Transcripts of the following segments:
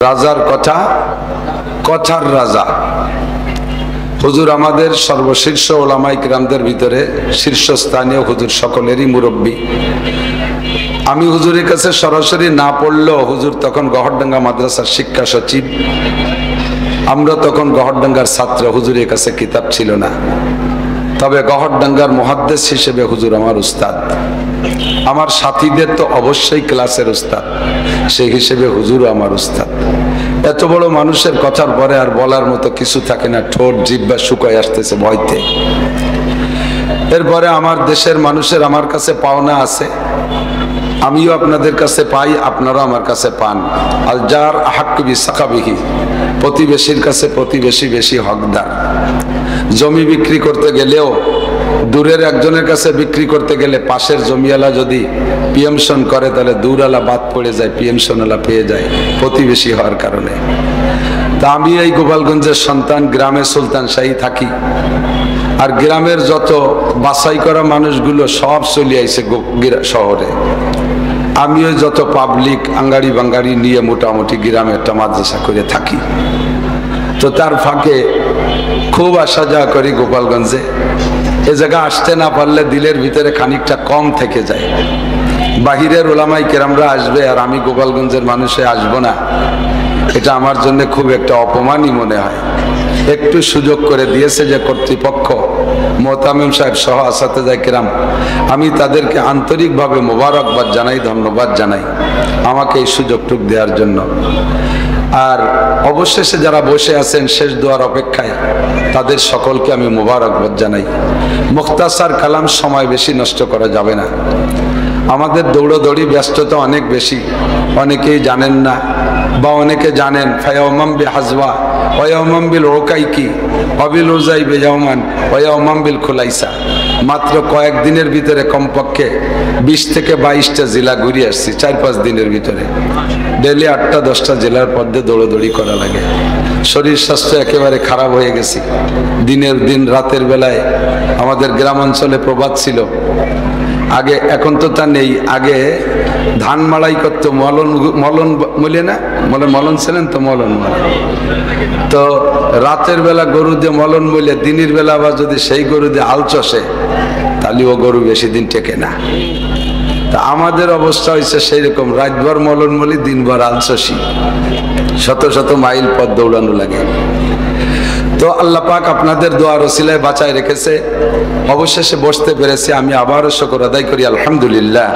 রাজার কথা, কথার রাজা হুজুর আমাদের সর্বশীর্ষ ওলামায়ে কিরামদের ভিতরে শীর্ষস্থানীয় হুজুর সকলেরই মুরব্বী। আমি হুজুরের কাছে সরাসরি না পড়লেও হুজুর তখন গহরডাঙ্গা মাদ্রাসার শিক্ষা সচিব, আমরা তখন গহরডাঙ্গার ছাত্র। হুজুরের কাছে কিতাব ছিল না, তবে গহরডাঙ্গার মুহাদ্দিস হিসেবে হুজুর আমার উস্তাদ। আমার সাথীদের তো অবশ্যই ক্লাসের উস্তাদ, সেই হিসেবে হুজুরও আমার উস্তাদ। এত বড় মানুষের কথার পরে আর বলার মতো কিছু থাকে না, ঠোঁট জিহ্বা শুকায় আসতেছে ভয়তে। এরপরে আমার দেশের মানুষের আমার কাছে পাওনা আছে, আমিও আপনাদের কাছে পাই, আপনারা আমার কাছে পান। আল জার আহাক্কু বিসাকাবিহি, প্রতিবেশীর কাছে প্রতিবেশী বেশি হকদার। জমি বিক্রি করতে গেলেও দূরের একজনের কাছে বিক্রি করতে গেলে পাশের জমিওয়ালা যদি পিএমশন করে তাহলে দূরওয়ালা বাদ পড়ে যায়, পিএমশনওয়ালা পেয়ে যায় প্রতিবেশী হওয়ার কারণে। তা আমি এই গোপালগঞ্জের সন্তান, গ্রামে সুলতান শাহী থাকি, আর গ্রামের যত বাছাই করা মানুষগুলো সব চলে আইছে শহরে। আমিও যত পাবলিক আঙ্গাড়ি বাঙ্গাড়ি নিয়ে মোটামুটি গ্রামে একটা মাদ্রাসা করে থাকি। তো তার ফাঁকে খুব আসা যাওয়া করি গোপালগঞ্জে। এ জায়গা আসতে না পারলে দিলের ভিতরে খানিকটা কম থেকে যায়। বাহিরের ওলামায়ে কেরামরা আসবে আর আমি গোপালগঞ্জের মানুষে আসবো না, এটা আমার জন্য খুব একটা অপমানই মনে হয়। একটু সুযোগ করে দিয়েছে যে কর্তৃপক্ষ, মোহতামিম সাহেব সহ আসাতেজায়ে কেরাম, আমি তাদেরকে আন্তরিকভাবে মোবারকবাদ জানাই, ধন্যবাদ জানাই আমাকে এই সুযোগটুক দেওয়ার জন্য। আর অবশেষে যারা বসে আছেন শেষ দোয়ার অপেক্ষায়, তাদের সকলকে আমি মোবারকবাদ জানাই। মুখতাসার কালাম, সময় বেশি নষ্ট করা যাবে না। আমাদের দৌড়দৌড়ি ব্যস্ততা অনেক বেশি, অনেকেই জানেন না বা অনেকে জানেন। ফায়াউমাম বিহাজওয়া ওয়ায়াউমাম বিল উকাইকি ওয়াবিল উজাইবি ইয়াওমান ওয়ায়াউমাম বিল খুলাইসা। মাত্র কয়েকদিনের ভিতরে কমপক্ষে 20 থেকে 22টা জেলা ঘুরে আসছি 4-5 দিনের ভিতরে। ডেলি 8টা-10টা জেলার পথে দৌড়দৌড়ি করা লাগে। শরীর স্বাস্থ্য একেবারে খারাপ হয়ে গেছি। দিনের দিন রাতের বেলায় আমাদের গ্রাম অঞ্চলে প্রবাদ ছিল আগে, এখন তো তা নেই। আগে ধান মাড়াই করতো, মলন মলে না, মলন ছিলেন তো, মলন তো রাতের বেলা গরু দিয়ে মলন মলে, দিনের বেলা আবার যদি সেই গরু দিয়ে হাল চষে তাহলে ও গরু বেশি দিন টেকে না। তা আমাদের অবস্থা হয়েছে সেই রকম, রাতভর মলন মলি, দিনভর হাল চষি, শত শত মাইল পথ দৌড়ানো লাগে। তো আল্লাহ পাক আপনাদের দোয়ার ওসিলায় বাঁচায় রেখেছে, অবশেষে বসতে পেরেছি। আমি আবারও শুকর আদায় করি, আলহামদুলিল্লাহ।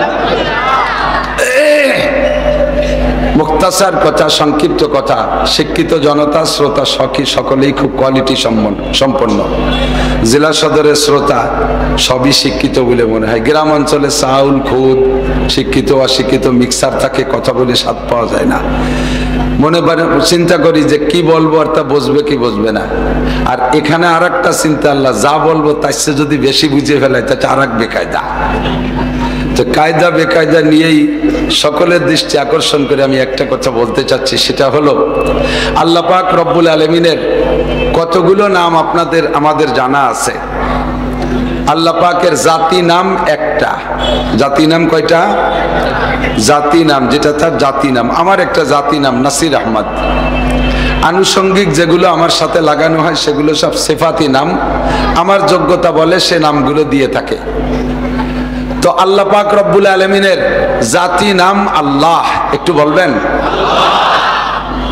মুখতাসার কথা, সংক্ষিপ্ত কথা, শিক্ষিত জনতা, শ্রোতা সখী সকলেই খুব কোয়ালিটি সম্পন্ন। জেলা সদরের শ্রোতা সবই শিক্ষিত বলে মনে হয়। গ্রাম অঞ্চলে চাউল খুদ, শিক্ষিত অশিক্ষিত মিক্সার থাকে, কথা বলে স্বাদ পাওয়া যায় না। মনে পারে চিন্তা করি যে কি বলবো, আর তা বুঝবে কি বুঝবে না। আর এখানে আর একটা চিন্তা, আল্লাহ যা বলবো তার চেয়ে যদি বেশি বুঝে ফেলায় তাতে আর এক বেকায়দা। তো কায়দা বেকায়দা নিয়েই সকলের দৃষ্টি আকর্ষণ করে আমি একটা কথা বলতে চাচ্ছি, সেটা হলো আল্লাহ পাক রব্বুল আলামিনের কতগুলো নাম আমাদের জানা আছে। আল্লাহ পাকের জাতি নাম একটা। জাতি নাম কয়টা? জাতি নাম, যেটা তার জাতি নাম। আমার একটা জাতি নাম নাসির আহমদ। আনুষঙ্গিক যেগুলো আমার সাথে লাগানো হয় সেগুলো সব সিফাতি নাম, আমার যোগ্যতা বলে সে নামগুলো দিয়ে থাকে। তো আল্লাহ পাক রব্বুল আলামিনের জাতি নাম আল্লাহ, একটু বলবেন।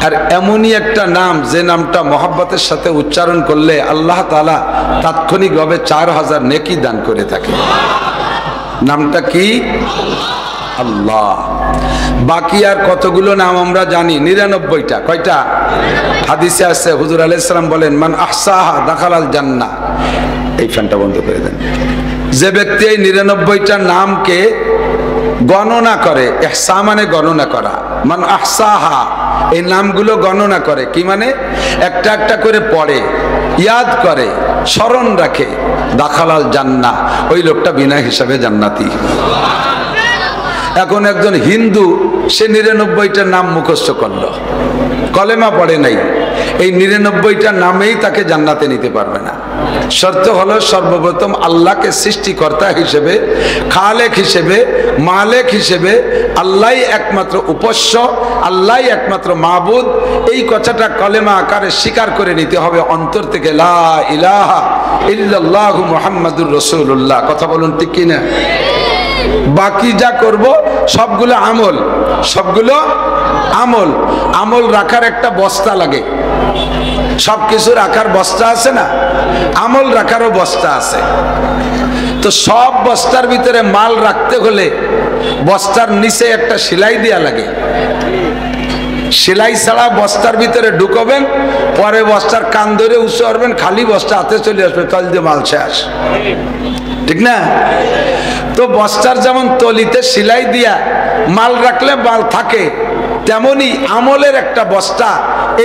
আর এমনই একটা নাম যে নামটা মহব্বতের সাথে উচ্চারণ করলে আল্লাহ তাআলা তাৎক্ষণিকভাবে 4000 নেকি দান করে থাকে। নামটা কি? আল্লাহ। বাকি আর কতগুলো নাম আমরা জানি? 99টা। কয়টা? হাদিসে আছে হুজুর আলাইহিস সালাম বলেন, মান আহসাহা দাখালাল জান্নাহ। এই ফ্যানটা বন্ধ করে দেন। যে ব্যক্তি এই 99টা নামকে গণনা করে, ইহসা মানে গণনা করা, মান আহসাহা, এই নামগুলো গণনা করে, কি মানে একটা একটা করে পড়ে, ইয়াদ করে, স্মরণ রাখে, দাখালাল জান্নাহ, ওই লোকটা বিনা হিসাবে জান্নাতি। এখন একজন হিন্দু, সে 99টা নাম মুখস্থ করলো, কলেমা পড়ে নাই, এই 99টা নামেই তাকে জান্নাতে নিতে পারবে না। শর্ত হলো সর্বপ্রথম আল্লাহকে সৃষ্টিকর্তা হিসেবে, খালেক হিসেবে, মালেক হিসেবে আল্লাহই একমাত্র উপাস্য, আল্লাহই একমাত্র মাবুদ, এই কথাটা কলেমা আকারে স্বীকার করে নিতে হবে অন্তর থেকে, লা ইলাহা ইল্লাল্লাহু মুহাম্মাদুর রাসূলুল্লাহ। কথা বলুন ঠিক কি না? বাকি যা করব সবগুলো আমল, সবগুলো আমল। আমল রাখার একটা বস্তা লাগে, সবকিছু রাখার বস্তা আছে না, আমল রাখারও বস্তা আছে। তো সব বস্তার ভিতরে মাল রাখতে হলে বস্তার নিচে একটা সেলাই দেয়া লাগে। সেলাই ছাড়া বস্তার ভিতরে ঢুকবেন, পরে বস্তার কান ধরে উঁচু করবেন, খালি বস্তা হাতে চলে আসবে, তল দিয়ে মাল শেষ, ঠিক না? তো বস্তার যেমন তলিতে সেলাই দিয়া মাল রাখলে মাল থাকে, তেমনি আমলের একটা বস্তা,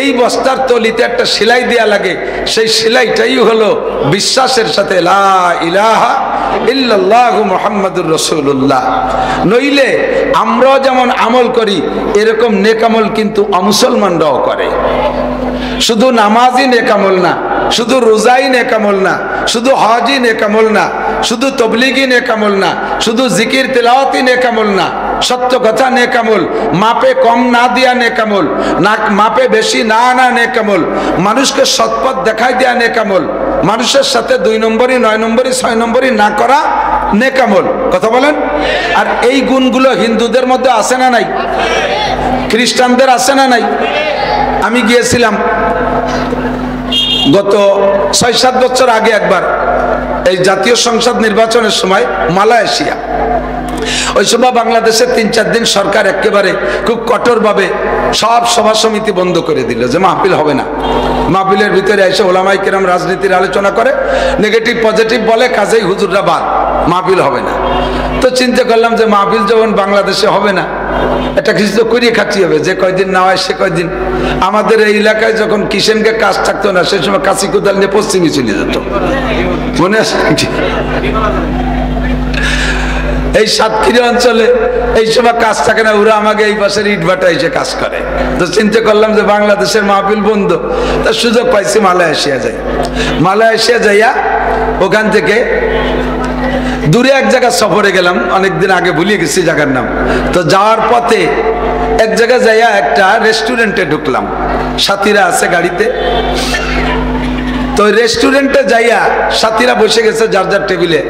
এই বস্তার তলিতে একটা সেলাই দেয়া লাগে। সেই সেলাইটাই হলো বিশ্বাসের সাথে লা ইলাহা ইল্লাল্লাহু মুহাম্মাদুর রাসূলুল্লাহ। নইলে আমরাও যেমন আমল করি এরকম নেক আমল কিন্তু অমুসলমানরাও করে। শুধু নামাজই নেক আমল না, শুধু রোজাই নেক আমল না, শুধু হজই নেক আমল না, শুধু তবলিগই নেক আমল না, শুধু জিকির তেলাওয়াতই নেক আমল না, সত্য কথা নেক আমল, মাপে কম না দিয়া নেক আমল, না মাপে বেশি না আনা নেক আমল, মানুষকে সৎপথ দেখাই দেয়া নেক আমল, মানুষের সাথে 2 নম্বরই 9 নম্বরই 6 নম্বরই না করা নেক আমল। কথা বলেন। আর এই গুণগুলো হিন্দুদের মধ্যে আছে না নাই? খ্রিস্টানদের আছে না নাই? আমি গিয়েছিলাম গত 6-7 বছর আগে একবার, এই জাতীয় সংসদ নির্বাচনের সময় মালয়েশিয়া। ওই সময় বাংলাদেশের 3-4 দিন সরকার একেবারে খুব কঠোরভাবে সব সভা সমিতি বন্ধ করে দিল, যে মাহফিল হবে না। মাহফিলের ভিতরে এসে ওলামায়ে কেরাম রাজনীতির আলোচনা করে, নেগেটিভ পজিটিভ বলে, কাজেই হুজুররা বাদ, মাহফিল হবে না। তো চিন্তা করলাম যে মাহফিল যখন বাংলাদেশে হবে না, এটা কিছু তো করিয়ে খাটিয়ে হবে, যে কয়দিন না হয় সে কয়দিন। আমাদের এই এলাকায় যখন কিষেনকে কাজ থাকতো না, সেই সময় কাশি কোদাল নিয়ে পশ্চিমে চলে যেত, মনে আছে? এই সাতক্ষীরা অঞ্চলে এই সময় কাজ থাকে না, ওরা আমাকে এই পাশের ইটভাটা এসে কাজ করে। তো চিন্তা করলাম যে বাংলাদেশের মাহফিল বন্ধ, তার সুযোগ পাইছি মালয়েশিয়া যাই। মালয়েশিয়া যাইয়া ওখান থেকে দূরে এক জায়গা সফরে গেলাম, অনেকদিন আগে ভুলে গেছি জায়গার নাম। তো যাওয়ার পথে এক জায়গায় যাইয়া একটা রেস্টুরেন্টে ঢুকলাম, সাথীরা আছে গাড়িতে। তো রেস্টুরেন্টে যাইয়া সাথীরা বসে গেছে যার যার টেবিলে।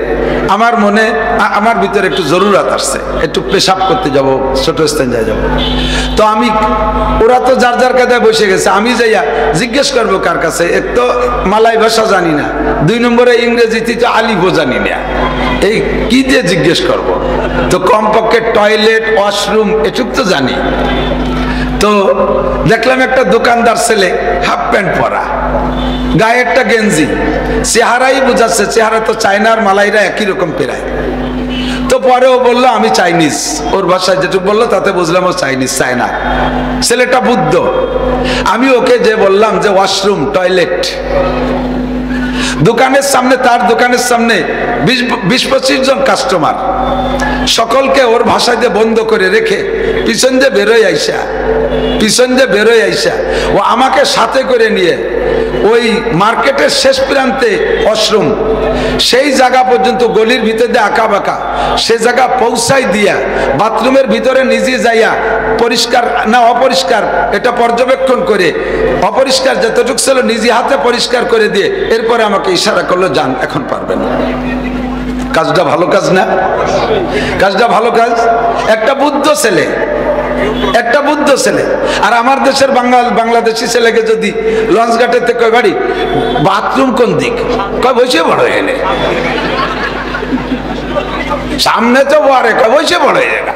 আমার ভিতরে একটু জরুরত আসছে, একটু পেশাব করতে যাব, ছোট স্থান যাব। তো আমি, ওরা তো যার যার কাছে বসে গেছে, আমি যাইয়া জিজ্ঞেস করবো কার কাছে। এক তো মালাই ভাষা জানি না, 2 নম্বরে ইংরেজিতে তো আলিফও জানি না, এই কি দিয়ে জিজ্ঞেস করব? তো কমপক্ষে টয়লেট ওয়াশরুম এটুক তো জানি। তো দেখলাম একটা দোকানদার ছেলে, হাফ প্যান্ট পরা, গায়ে একটা গেঞ্জি, চেহারাই বোঝাচ্ছে, চেহারা তো চায়নার মালাইরা একই রকম পেরায়। তো পরেও বললো আমি চাইনিজ, ওর ভাষায় যেটুকু বললো তাতে বুঝলাম ও চাইনিজ, চায়না। ছেলেটা বুদ্ধ। আমি ওকে যে বললাম যে ওয়াশরুম টয়লেট, দোকানের সামনে, তার দোকানের সামনে 20-25 জন কাস্টমার, সকলকে ওর ভাষায় দিয়ে বন্ধ করে রেখে পিছন দিয়ে বেরোয় আইসা ও আমাকে সাথে করে নিয়ে ওই মার্কেটের শেষ প্রান্তে ওয়াশরুম, সেই জায়গা পর্যন্ত গলির ভিতর দিয়ে আঁকা বাঁকা, সে জায়গা পৌঁছাই দিয়া বাথরুমের ভিতরে নিজে যাইয়া পরিষ্কার না অপরিষ্কার এটা পর্যবেক্ষণ করে, অপরিষ্কার যতটুকু ছিল নিজে হাতে পরিষ্কার করে দিয়ে এরপরে আমাকে ইশারা করলো, যান এখন পারবেন। কাজটা ভালো কাজ না? কাজটা ভালো কাজ। একটা বুদ্ধ ছেলে, একটা বুদ্ধ ছেলে। আর আমার দেশের বাংলাদেশি ছেলেকে যদি লঞ্চ ঘাটের থেকে কয় বাড়ি বাথরুম কোন দিক, কয় বসে বড় এনে সামনে তো বারে, কয় বসে বড় জায়গা,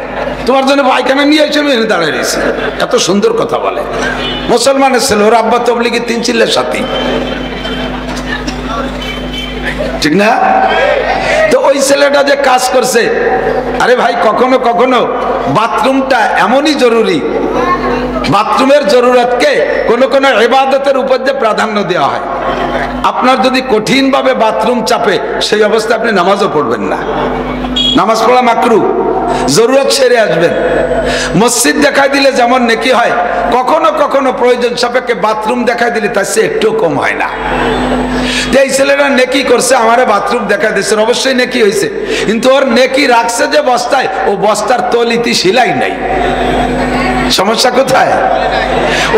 তোমার জন্য পায়খানা নিয়ে এসে আমি এনে দাঁড়িয়ে রয়েছি। এত সুন্দর কথা বলে। মুসলমানের ছেলে, ওর আব্বা তবলিগি 3 চিল্লার সাথী, ঠিক না? তো ওই ছেলেটা যে কাজ করছে, আরে ভাই কখনো কখনো বাথরুমটা এমনই জরুরি, বাথরুমের জরুরতকে কোন কোন ইবাদতের উপর দিয়ে প্রাধান্য দেওয়া হয়। আপনার যদি কঠিন ভাবে বাথরুম চাপে, সেই অবস্থায় আপনি নামাজও পড়বেন না, নামাজ পড়া মাকরু, জরুরত সেরে আসবেন। মসজিদ দেখাই দিলে যেমন নেকি হয়, কখনো কখনো প্রয়োজন সাপেক্ষে বাথরুম দেখাই দিলে তার চেয়ে একটু কম হয় না। এই ছেলেরা নেকি করছে, আমারে বাথরুম দেখা দিচ্ছে, অবশ্যই নেকি হয়েছে, কিন্তু ওর নেকি রাখছে যে বস্তায়, ও বস্তার তলিতি সিলাই নাই। সমস্যা কোথায়?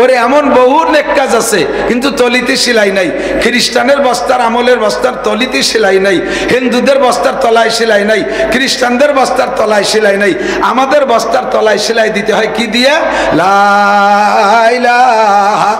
ওরে এমন বহু নেক কাজ আছে কিন্তু তলিতে সেলাই নাই। খ্রিস্টানের বস্তার আমলের বস্তার তলিতে সেলাই নাই, হিন্দুদের বস্তার তলায় সেলাই নাই, খ্রিস্টানদের বস্তার তলায় সেলাই নাই। আমাদের বস্তার তলায় সেলাই দিতে হয় কি দিয়ে? লা ইলাহা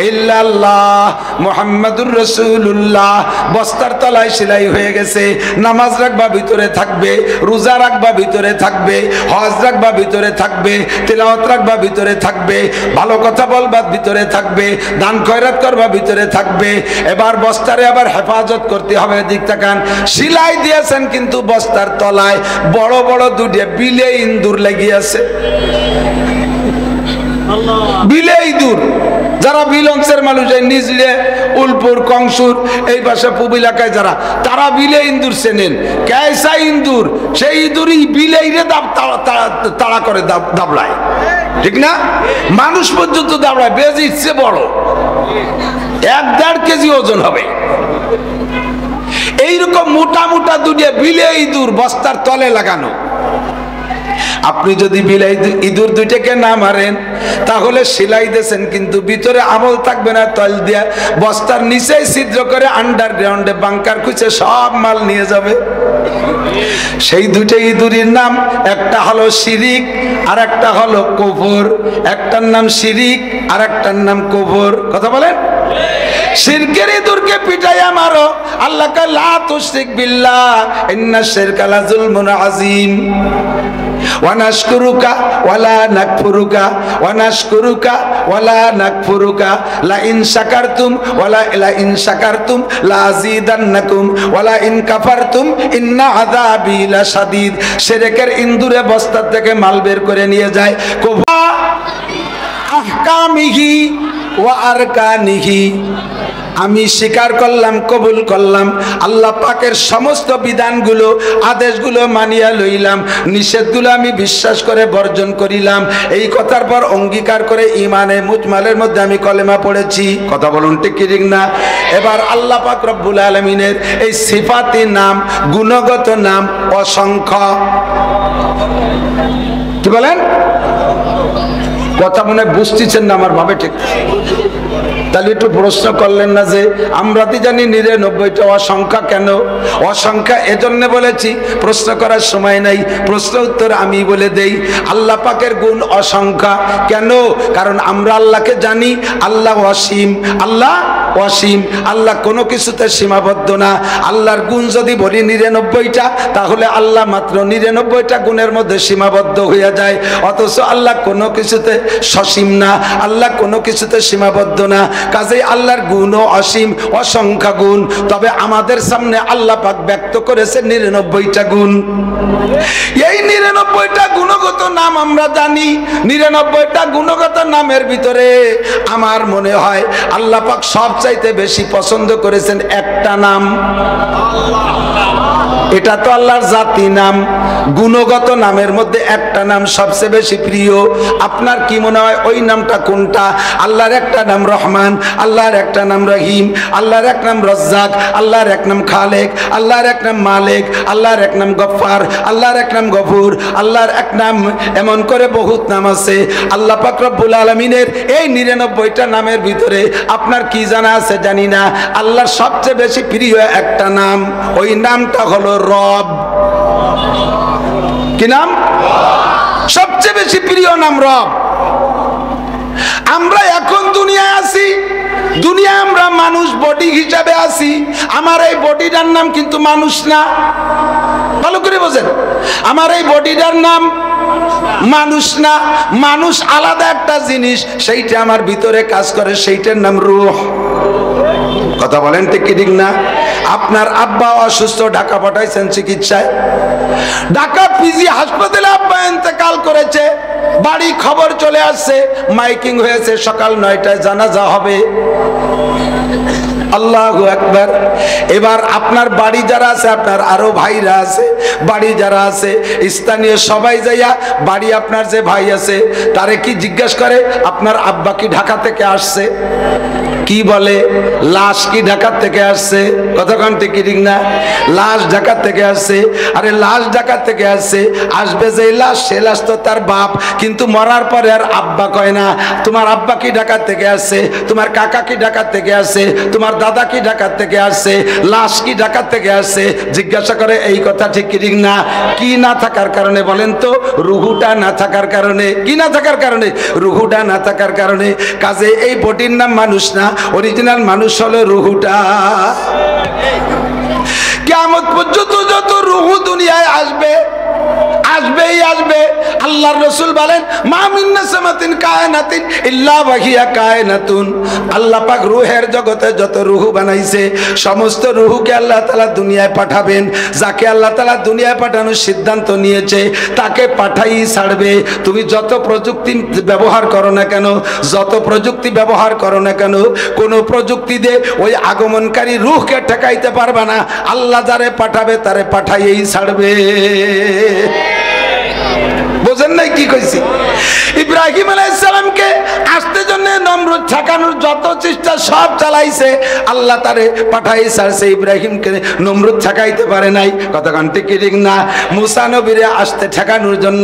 ইল্লাল্লাহ মুহাম্মাদুর রাসূলুল্লাহ। বস্তার তলায় সেলাই হয়ে গেছে। নামাজ রাখবা ভিতরে থাকবে, রোজা রাখবা ভিতরে থাকবে, হজ রাখবা ভিতরে থাকবে, তেলাওয়াত রাখবা ভিতরে থাকবে, ভালো কথা বলবা ভিতরে থাকবে, দান খয়রাত করবা ভিতরে থাকবে। এবার বস্তারে আবার হেফাজত করতে হবে। দিক তাকান, সেলাই দিয়েছেন কিন্তু বস্তার তলায় বড় বড় দুটো বিলে ইন্দুর লেগিয়েছে। বিলে ইঁদুর, যারা বিল অংশের মানুষ, নিজলে উলপুর কংসুর এই পাশে পূব এলাকায় যারা, তারা বিলে ইন্দুর চেনেন। কেসা ইন্দুর, সেই ইঁদুরই বিলেইরে তাড়া করে দাবড়ায়, ঠিক না? মানুষ পর্যন্ত দাবড়ায়, বেশ ইচ্ছে বড়, 1-1.5 কেজি ওজন হবে। এইরকম মোটা মোটা দুটো বিলে ইঁদুর বস্তার তলে লাগানো। আপনি যদি বিলাই ইঁদুর দুইটাকে না মারেন তাহলে সেলাই দিয়েছেন কিন্তু ভিতরে আমল থাকবে না। তল দিয়া বস্তার নিচে ছিদ্র করে আন্ডারগ্রাউন্ডে বাংকার খুঁজে সব মাল নিয়ে যাবে। সেই দুইটা ইঁদুরের নাম, একটা হলো শিরিক আর একটা হলো কুফর। একটার নাম শিরিক আর একটার নাম কুফর। কথা বলেন? শিরকের ইঁদুরকে পিটাইয়া মারো, আল্লাহ কে লা তুশরিক বিল্লাহ ইন্নাশ শিরকা লাযুলমুন আযীম। ওয়ানাশকুরুকা ওয়ালা নাকফুরুকা, ওয়ানাশকুরুকা ওয়ালা নাকফুরুকা, লা ইন শাকারতুম লা ইন শাকারতুম লাযীদান্নাকুম ওয়ালা ইন কাফারতুম ইন্না আযাবি লাশাদীদ। শিরকের ইন্দুরে বস্তা থেকে মাল বের করে নিয়ে যায়। কুফা আহকামিহি ওয়া আরকানিহি, আমি স্বীকার করলাম, কবুল করলাম, আল্লাহ পাকের সমস্ত বিধানগুলো আদেশগুলো মানিয়া লইলাম, নিষেধগুলো আমি বিশ্বাস করে বর্জন করিলাম। এই কথার পর অঙ্গীকার করে ইমানে মুজমালের মধ্যে আমি কলেমা পড়েছি। কথা বলুন ঠিক কি ঠিক না? এবার আল্লাহ পাক রব্বুল আলামিনের এই সিফাতি নাম, গুণগত নাম অসংখ্য। কি বলেন? কথা মনে বুঝতেছেন না আমার ভাবে? ঠিক, তাহলে একটু প্রশ্ন করলেন না যে আমরা তো জানি 99টা অসংখ্যা। কেন অসংখ্যা? এজন্য বলেছি, প্রশ্ন করার সময় নাই, প্রশ্ন উত্তর আমি বলে দেই। আল্লাহ পাকের গুণ অসংখ্যা। কেন? কারণ আমরা আল্লাহকে জানি আল্লাহ অসীম, আল্লাহ অসীম, আল্লাহ কোনো কিছুতে সীমাবদ্ধ না। আল্লাহর গুণ যদি বলি 99টা, তাহলে আল্লাহ মাত্র 99টা গুণের মধ্যে সীমাবদ্ধ হয়ে যায়। অথচ আল্লাহ কোনো কিছুতে সসীম না, আল্লাহ কোনো কিছুতে সীমাবদ্ধ না। কাজেই আল্লাহর গুণও অসীম, অসংখ্য গুণ। তবে আমাদের সামনে আল্লাহ পাক ব্যক্ত করেছে 99টা গুণ। এই 99টা গুণগত নাম আমরা জানি। 99টা গুণগত নামের ভিতরে আমার মনে হয় আল্লাহ পাক সবচাইতে বেশি পছন্দ করেছেন একটা নাম। এটা তো আল্লাহর জাতি নাম। গুণগত নামের মধ্যে একটা নাম সবচেয়ে বেশি প্রিয়। আপনার কি মনে হয় ওই নামটা কোনটা? আল্লাহর একটা নাম রহমান, আল্লাহর একটা নাম রহিম, আল্লাহর এক নাম রজ্জাক, আল্লাহর এক নাম খালেক, আল্লাহর এক নাম মালিক, আল্লাহর এক নাম গফফার, আল্লাহর এক নাম গফুর, আল্লাহর এক নাম, এমন করে বহুত নাম আছে। আল্লাহ পাক রব্বুল আলামিনের এই 99টা নামের ভিতরে আপনার কি জানা আছে জানি না, আল্লাহর সবচেয়ে বেশি প্রিয় একটা নাম, ওই নামটা হলো রব। কি নাম? সবচেয়ে বেশি প্রিয় নাম রব। আমরা এখন দুনিয়ায় আছি, দুনিয়া আমরা মানুষ বডি হিসাবে আছি। আমার এই বডিটার নাম কিন্তু মানুষ না। ভালো করে বোঝেন, আমার এই বডিটার নাম মানুষ না। মানুষ আলাদা একটা জিনিস, সেইটা আমার ভিতরে কাজ করে, সেইটার নাম রূহ। কথা বলেন ঠিক কি ঠিক না? আপনার আব্বা অসুস্থ, ঢাকা পাঠাইছেন চিকিৎসায়, ঢাকা পিজি হাসপাতালে আব্বা ইন্তেকাল করেছে, বাড়ি খবর চলে আসছে, মাইকিং হয়েছে, সকাল 9টায় জানাজা হবে। আল্লাহু আকবার। এবার আপনার বাড়ি যারা আছে, আপনার আরো ভাইরা আছে, বাড়ি যারা আছে, স্থানীয় সবাই যাইয়া বাড়ি আপনার যে ভাই আছে তারে কি জিজ্ঞাসা করে, আপনার আব্বা কি ঢাকা থেকে আসছে? কি বলে লাশ কি ঢাকার থেকে আসছে? কতক্ষণ ঠিক না? লাশ ঢাকার থেকে আসছে। আরে লাশ ঢাকার থেকে আসছে, আসবে যে লাশ সে লাশ তো তার বাপ, কিন্তু মরার পরে আর আব্বা কয় না। তোমার আব্বা কি ঢাকার থেকে আসছে, তোমার কাকা কি ঢাকার থেকে আসছে, তোমার দাদা কি ঢাকার থেকে আসছে, লাশ কি ঢাকার থেকে আসছে জিজ্ঞাসা করে। এই কথা ঠিক না? কি না থাকার কারণে বলেন তো? রুহুটা না থাকার কারণে। কি না থাকার কারণে? রুহুটা না থাকার কারণে। কাজে এই বডির নাম মানুষ না, অরিজিনাল মানুষ হলো রুহুটা। কিয়ামত পর্যন্ত যত রুহু দুনিয়ায় আসবে, আসবেই আসবে। আল্লাহর রাসূল বলেন মা মিন নাসামাতিন কায়নাতিন ইল্লা ওয়াহিয়া কায়নাতুন। আল্লাহ পাক রূহের জগতে যত রূহ বানাইছে সমস্ত রূহকে আল্লাহ তাআলা দুনিয়ায় পাঠাবেন। যাকে আল্লাহ তাআলা দুনিয়ায় পাঠানোর সিদ্ধান্ত নিয়েছে তাকে পাঠাই ছাড়বে। তুমি যত প্রযুক্তি ব্যবহার করো না কেন, যত প্রযুক্তি ব্যবহার করো না কেন, কোন প্রযুক্তি দিয়ে ওই আগমনকারী রূহকে ঠেকাইতে পারবে না। আল্লাহ যারে পাঠাবে তারে পাঠাইই ছাড়বে। বোঝেন নাই কি কইছি? ইব্রাহিম আলাইহিস সালামকে আসতে জন্য নমরুদ ঠেকানোর যত চেষ্টা সব চালাইছে, আল্লাহ তারে পাঠাই ছাড়ছে। ইব্রাহিমকে নমরুদ ঠেকাইতে পারে নাই। কতক্ষণ ঠিক না? মুসা নবীরে আসতে ঠেকানোর জন্য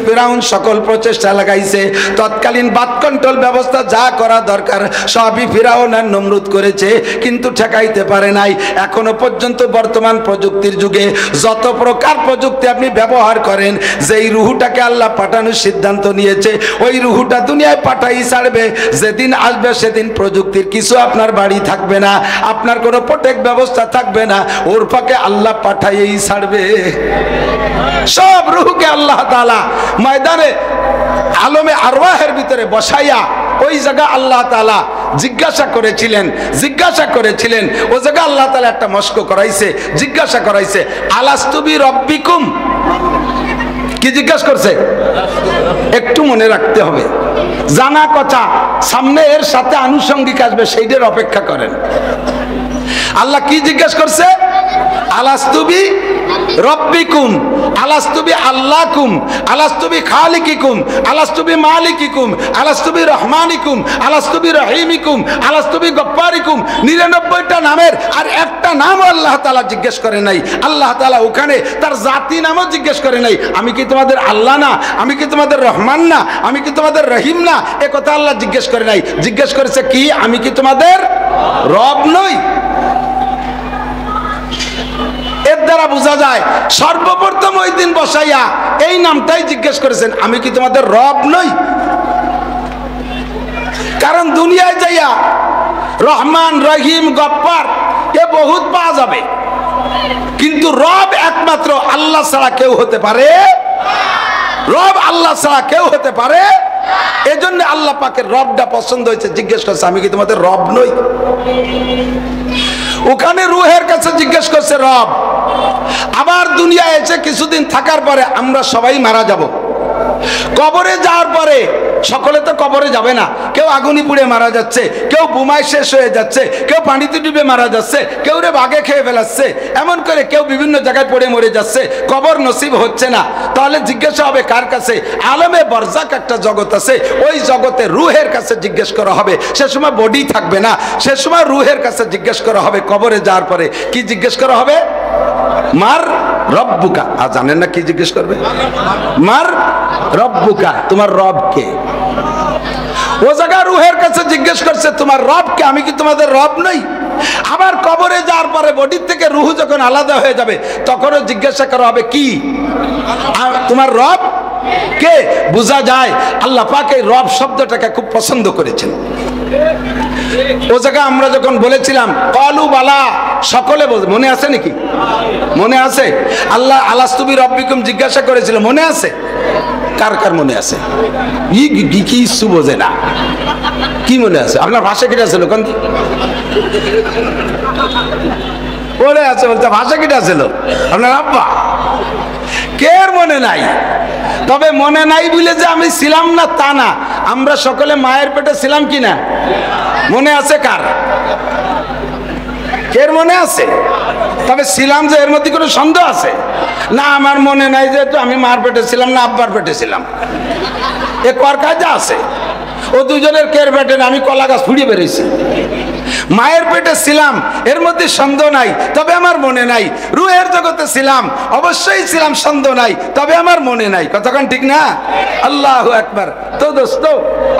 ফিরাউন সকল প্রচেষ্টা লাগাইছে। তৎকালীন বাদ কন্ট্রোল ব্যবস্থা যা করা দরকার সবই ফিরাউন আর নমরুদ করেছে, কিন্তু ঠেকাইতে পারে নাই। এখনো পর্যন্ত বর্তমান প্রযুক্তির যুগে যত প্রকার প্রযুক্তি আপনি ব্যবহার করেন, যেই রুহুটাকে আল্লাহ পাঠানোর সিদ্ধান্ত নিয়েছে ওই রুহুটা দুনিয়ায় পাঠাই ছাড়বে। যেদিন আসবে সেদিন প্রযুক্তির কিছু আপনার বাড়ি থাকবে না, আপনার কোনো প্রোটেক্ট ব্যবস্থা থাকবে না, ওর ফাঁকে আল্লাহ পাঠাইই ছাড়বে। সব রুহুকে আল্লাহ তাআলা ময়দানে আলমে আরওয়াহের ভিতরে বসাইয়া ওই জায়গা আল্লাহ তাআলা জিজ্ঞাসা করেছিলেন। ও জায়গা আল্লাহ তাআলা একটা মস্ক করাইছে, জিজ্ঞাসা করাইছে আলাস্তু বিরব্বিকুম। কি জিজ্ঞাসা করছে? একটু মনে রাখতে হবে, জানা কথা সামনে এর সাথে আনুষঙ্গিক আসবে, সেইটার অপেক্ষা করেন। আল্লাহ কি জিজ্ঞাসা করছে? আলাস্তু বিরব্বিকুম, আলাস্তু বিআল্লাকুম, আলাস্তু বিখালিকিকুম, আলাস্তু বিমালিকিকুম, আলাস্তু বিরহমানিকুম, আলাস্তু বিরহিমিকুম, আলাস্তু বিগফফারিকুম। 99টা নামের আর একটা নাম আল্লাহ তাআলা জিজ্ঞেস করে নাই। আল্লাহ তাআলা ওখানে তার জাতি নামও জিজ্ঞেস করে নাই। আমি কি তোমাদের আল্লাহ না? আমি কি তোমাদের রহমান না? আমি কি তোমাদের রহিম না? এ কথা আল্লাহ জিজ্ঞেস করে নাই। জিজ্ঞেস করেছে কি? আমি কি তোমাদের রব নই? এর দ্বারা বোঝা যায় সর্বপ্রথম ওই দিন বসাইয়া এই নামটাই জিজ্ঞেস করেছেন, আমি কি তোমাদের রব নই? কারণ দুনিয়ায় যাইয়া রহমান, রহিম, গফফার এ বহুত পাওয়া যাবে, কিন্তু রব একমাত্র আল্লাহ ছাড়া কেউ হতে পারে? রব আল্লাহ ছাড়া কেউ হতে পারে? এজন্য আল্লাহ পাকের রবটা পছন্দ হয়েছে। জিজ্ঞেস করছে আমি কি তোমাদের রব নই? ওখানে রুহের কাছে জিজ্ঞেস করছে রব। আবার দুনিয়ায় এসে কিছুদিন থাকার পরে আমরা সবাই মারা যাব। কবরে যাওয়ার পরে সকলে তো কবরে যাবে না, কেউ আগুনি পুড়ে মারা যাচ্ছে, কেউ বোমায় শেষ হয়ে যাচ্ছে, কেউ পানিতে ডুবে মারা যাচ্ছে, কেউ রে বাঘে খেয়ে ফেলাচ্ছে, এমন করে কেউ বিভিন্ন জায়গায় পড়ে মরে যাচ্ছে, কবর নসিব হচ্ছে না। তাহলে জিজ্ঞাসা হবে কার কাছে? আলমে বরজাক একটা জগৎ আছে, ওই জগতে রুহের কাছে জিজ্ঞেস করা হবে। সে সময় বডি থাকবে না, সে সময় রুহের কাছে জিজ্ঞেস করা হবে। কবরে যাওয়ার পরে কি জিজ্ঞেস করা হবে? মার রব্বুকা। আর জানেন না কি জিজ্ঞেস করবে? মার রব্বুকা, তোমার রব কে? ও জায়গা রুহের কাছে জিজ্ঞেস করছে তোমার রব কে? আমি কি তোমাদের রব নই? আবার কবরে যাওয়ার পরে বডির থেকে রুহ যখন আলাদা হয়ে যাবে তখনও জিজ্ঞাসা করা হবে কি? তোমার রব কে? বোঝা যায় আল্লাহ পাক এই রব শব্দটাকে খুব পছন্দ করেছেন। ও জায়গা আমরা যখন বলেছিলাম কালু বালা, সকলে বলছে, মনে আছে নাকি? মনে আছে? আল্লাহ আলাস্তু বিরব্বিকুম জিজ্ঞাসা করেছিল, মনে আছে? কার কার মনে আছে? কিছু বোঝে না, কি মনে আছে? আপনার ভাষা কিটা ছিল? কোন মনে আছে? বলতে ভাষা কিটা ছিল? আপনার আব্বা। কে মনে নাই? তবে মনে নাই বলে যে আমি ছিলাম না তা না, আমরা সকলে মায়ের পেটে ছিলাম কি না? মনে আছে কার? কে মনে আছে? তবে ছিলাম যে এর মধ্যে কোনো সন্দেহ আছে না? আমার মনে নাই যে আমি মার পেটে ছিলাম না আব্বার পেটে ছিলাম, এ কর কাজে আছে। ও দুজনের কের পেটে আমি কলা গাছ ফুড়িয়ে বেরিয়েছি। মায়ের পেটে ছিলাম, এর মধ্যে সন্দেহ নাই, তবে আমার মনে নাই। রুহের জগতে ছিলাম, অবশ্যই ছিলাম, সন্দেহ নাই, তবে আমার মনে নাই। কতক্ষণ ঠিক না? আল্লাহু আকবার। তো দোস্ত,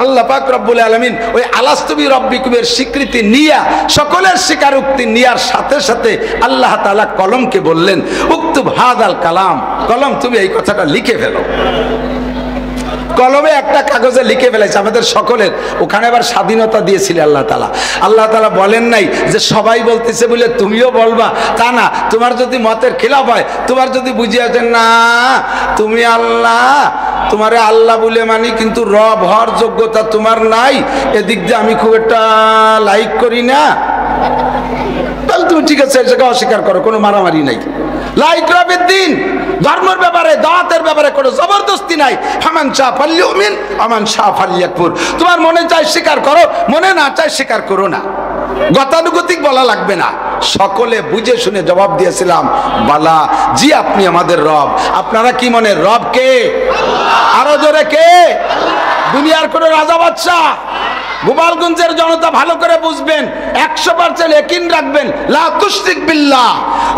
আল্লাহ পাক রব্বুল আলামিন ওই আলাস্তু বিরব্বিকুমের স্বীকৃতি নিয়া, সকলের স্বীকারোক্তি নিয়ার সাথে সাথে আল্লাহ তাআলা কলমকে বললেন, উক্তুব হাদাল কালাম, কলম তুমি এই কথাটা লিখে ফেলো। কলমে একটা কাগজে লিখে ফেলেছে আমাদের সকলের। ওখানে আবার স্বাধীনতা দিয়েছিল আল্লাহ তাআলা। আল্লাহ তাআলা বলেন নাই যে সবাই বলতেছে বলে তুমিও বলবা, তা না। তোমার যদি মতের খিলাফ হয়, তোমার যদি বুঝিয়ে দেন না তুমি আল্লাহ, তোমারে আল্লাহ বলে মানি, কিন্তু রব হওয়ার যোগ্যতা তোমার নাই, এদিক দিয়ে আমি খুব একটা লাইক করি না, তাহলে তুমি ঠিক আছে সেটা অস্বীকার করো, কোনো মারামারি নাই। লাইক রবের দিন, ধর্মের ব্যাপারে, দাওয়াতের ব্যাপারে কোনো জবরদস্তি নাই। ফামান শাআ ফালইউমিন ওমান শাআ ফালইয়াকফুর। তোমার মনে চাই স্বীকার করো, মনে না চাই স্বীকার করো না। গতানুগতিক বলা লাগবে না। সকলে বুঝে শুনে জবাব দিয়েছিলাম, বালা জি আপনি আমাদের রব। আপনারা কি মনে রব কে? আরো জোরে কে? দুনিয়ার কোন রাজা বাদশাহ? গোপালগঞ্জের জনতা ভালো করে বুঝবেন, 100% ইয়াকিন রাখবেন, লা তুশরিক বিল্লাহ,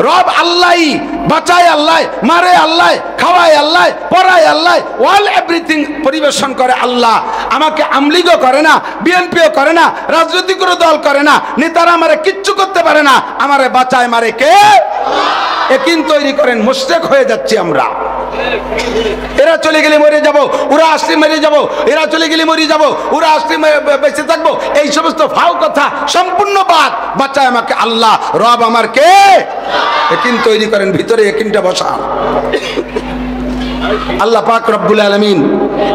রব আল্লাহই, বাঁচায় আল্লাহ, মারে আল্লাহ, খাওয়ায় আল্লাহ, পড়ায় আল্লাহ, অল এভরিথিং পরিবেশন করে আল্লাহ। আমাকে আমলিগও করে না, বিএনপিও করে না, রাজনৈতিক কোনো দল করে না, নেতারা আমারে কিচ্ছু করতে পারে না, আমারে বাঁচায় মারে কে? ইয়াকিন তৈরি করেন, মুশরিক হয়ে যাচ্ছি আমরা। এরা চলে গেলে মরে যাব, ওরা আসলে মরে যাব, এরা চলে গেলে মরে যাব, ওরা আসলে বেঁচে থাকবো, এই সমস্ত ফাও কথা সম্পূর্ণ বাদ। বাঁচায় আমাকে আল্লাহ, রব আমার কে? ইয়াকিন তৈরি করেন, ভিতরে ইয়াকিনটা বসান। আল্লাহ পাক রব্বুল আলামিন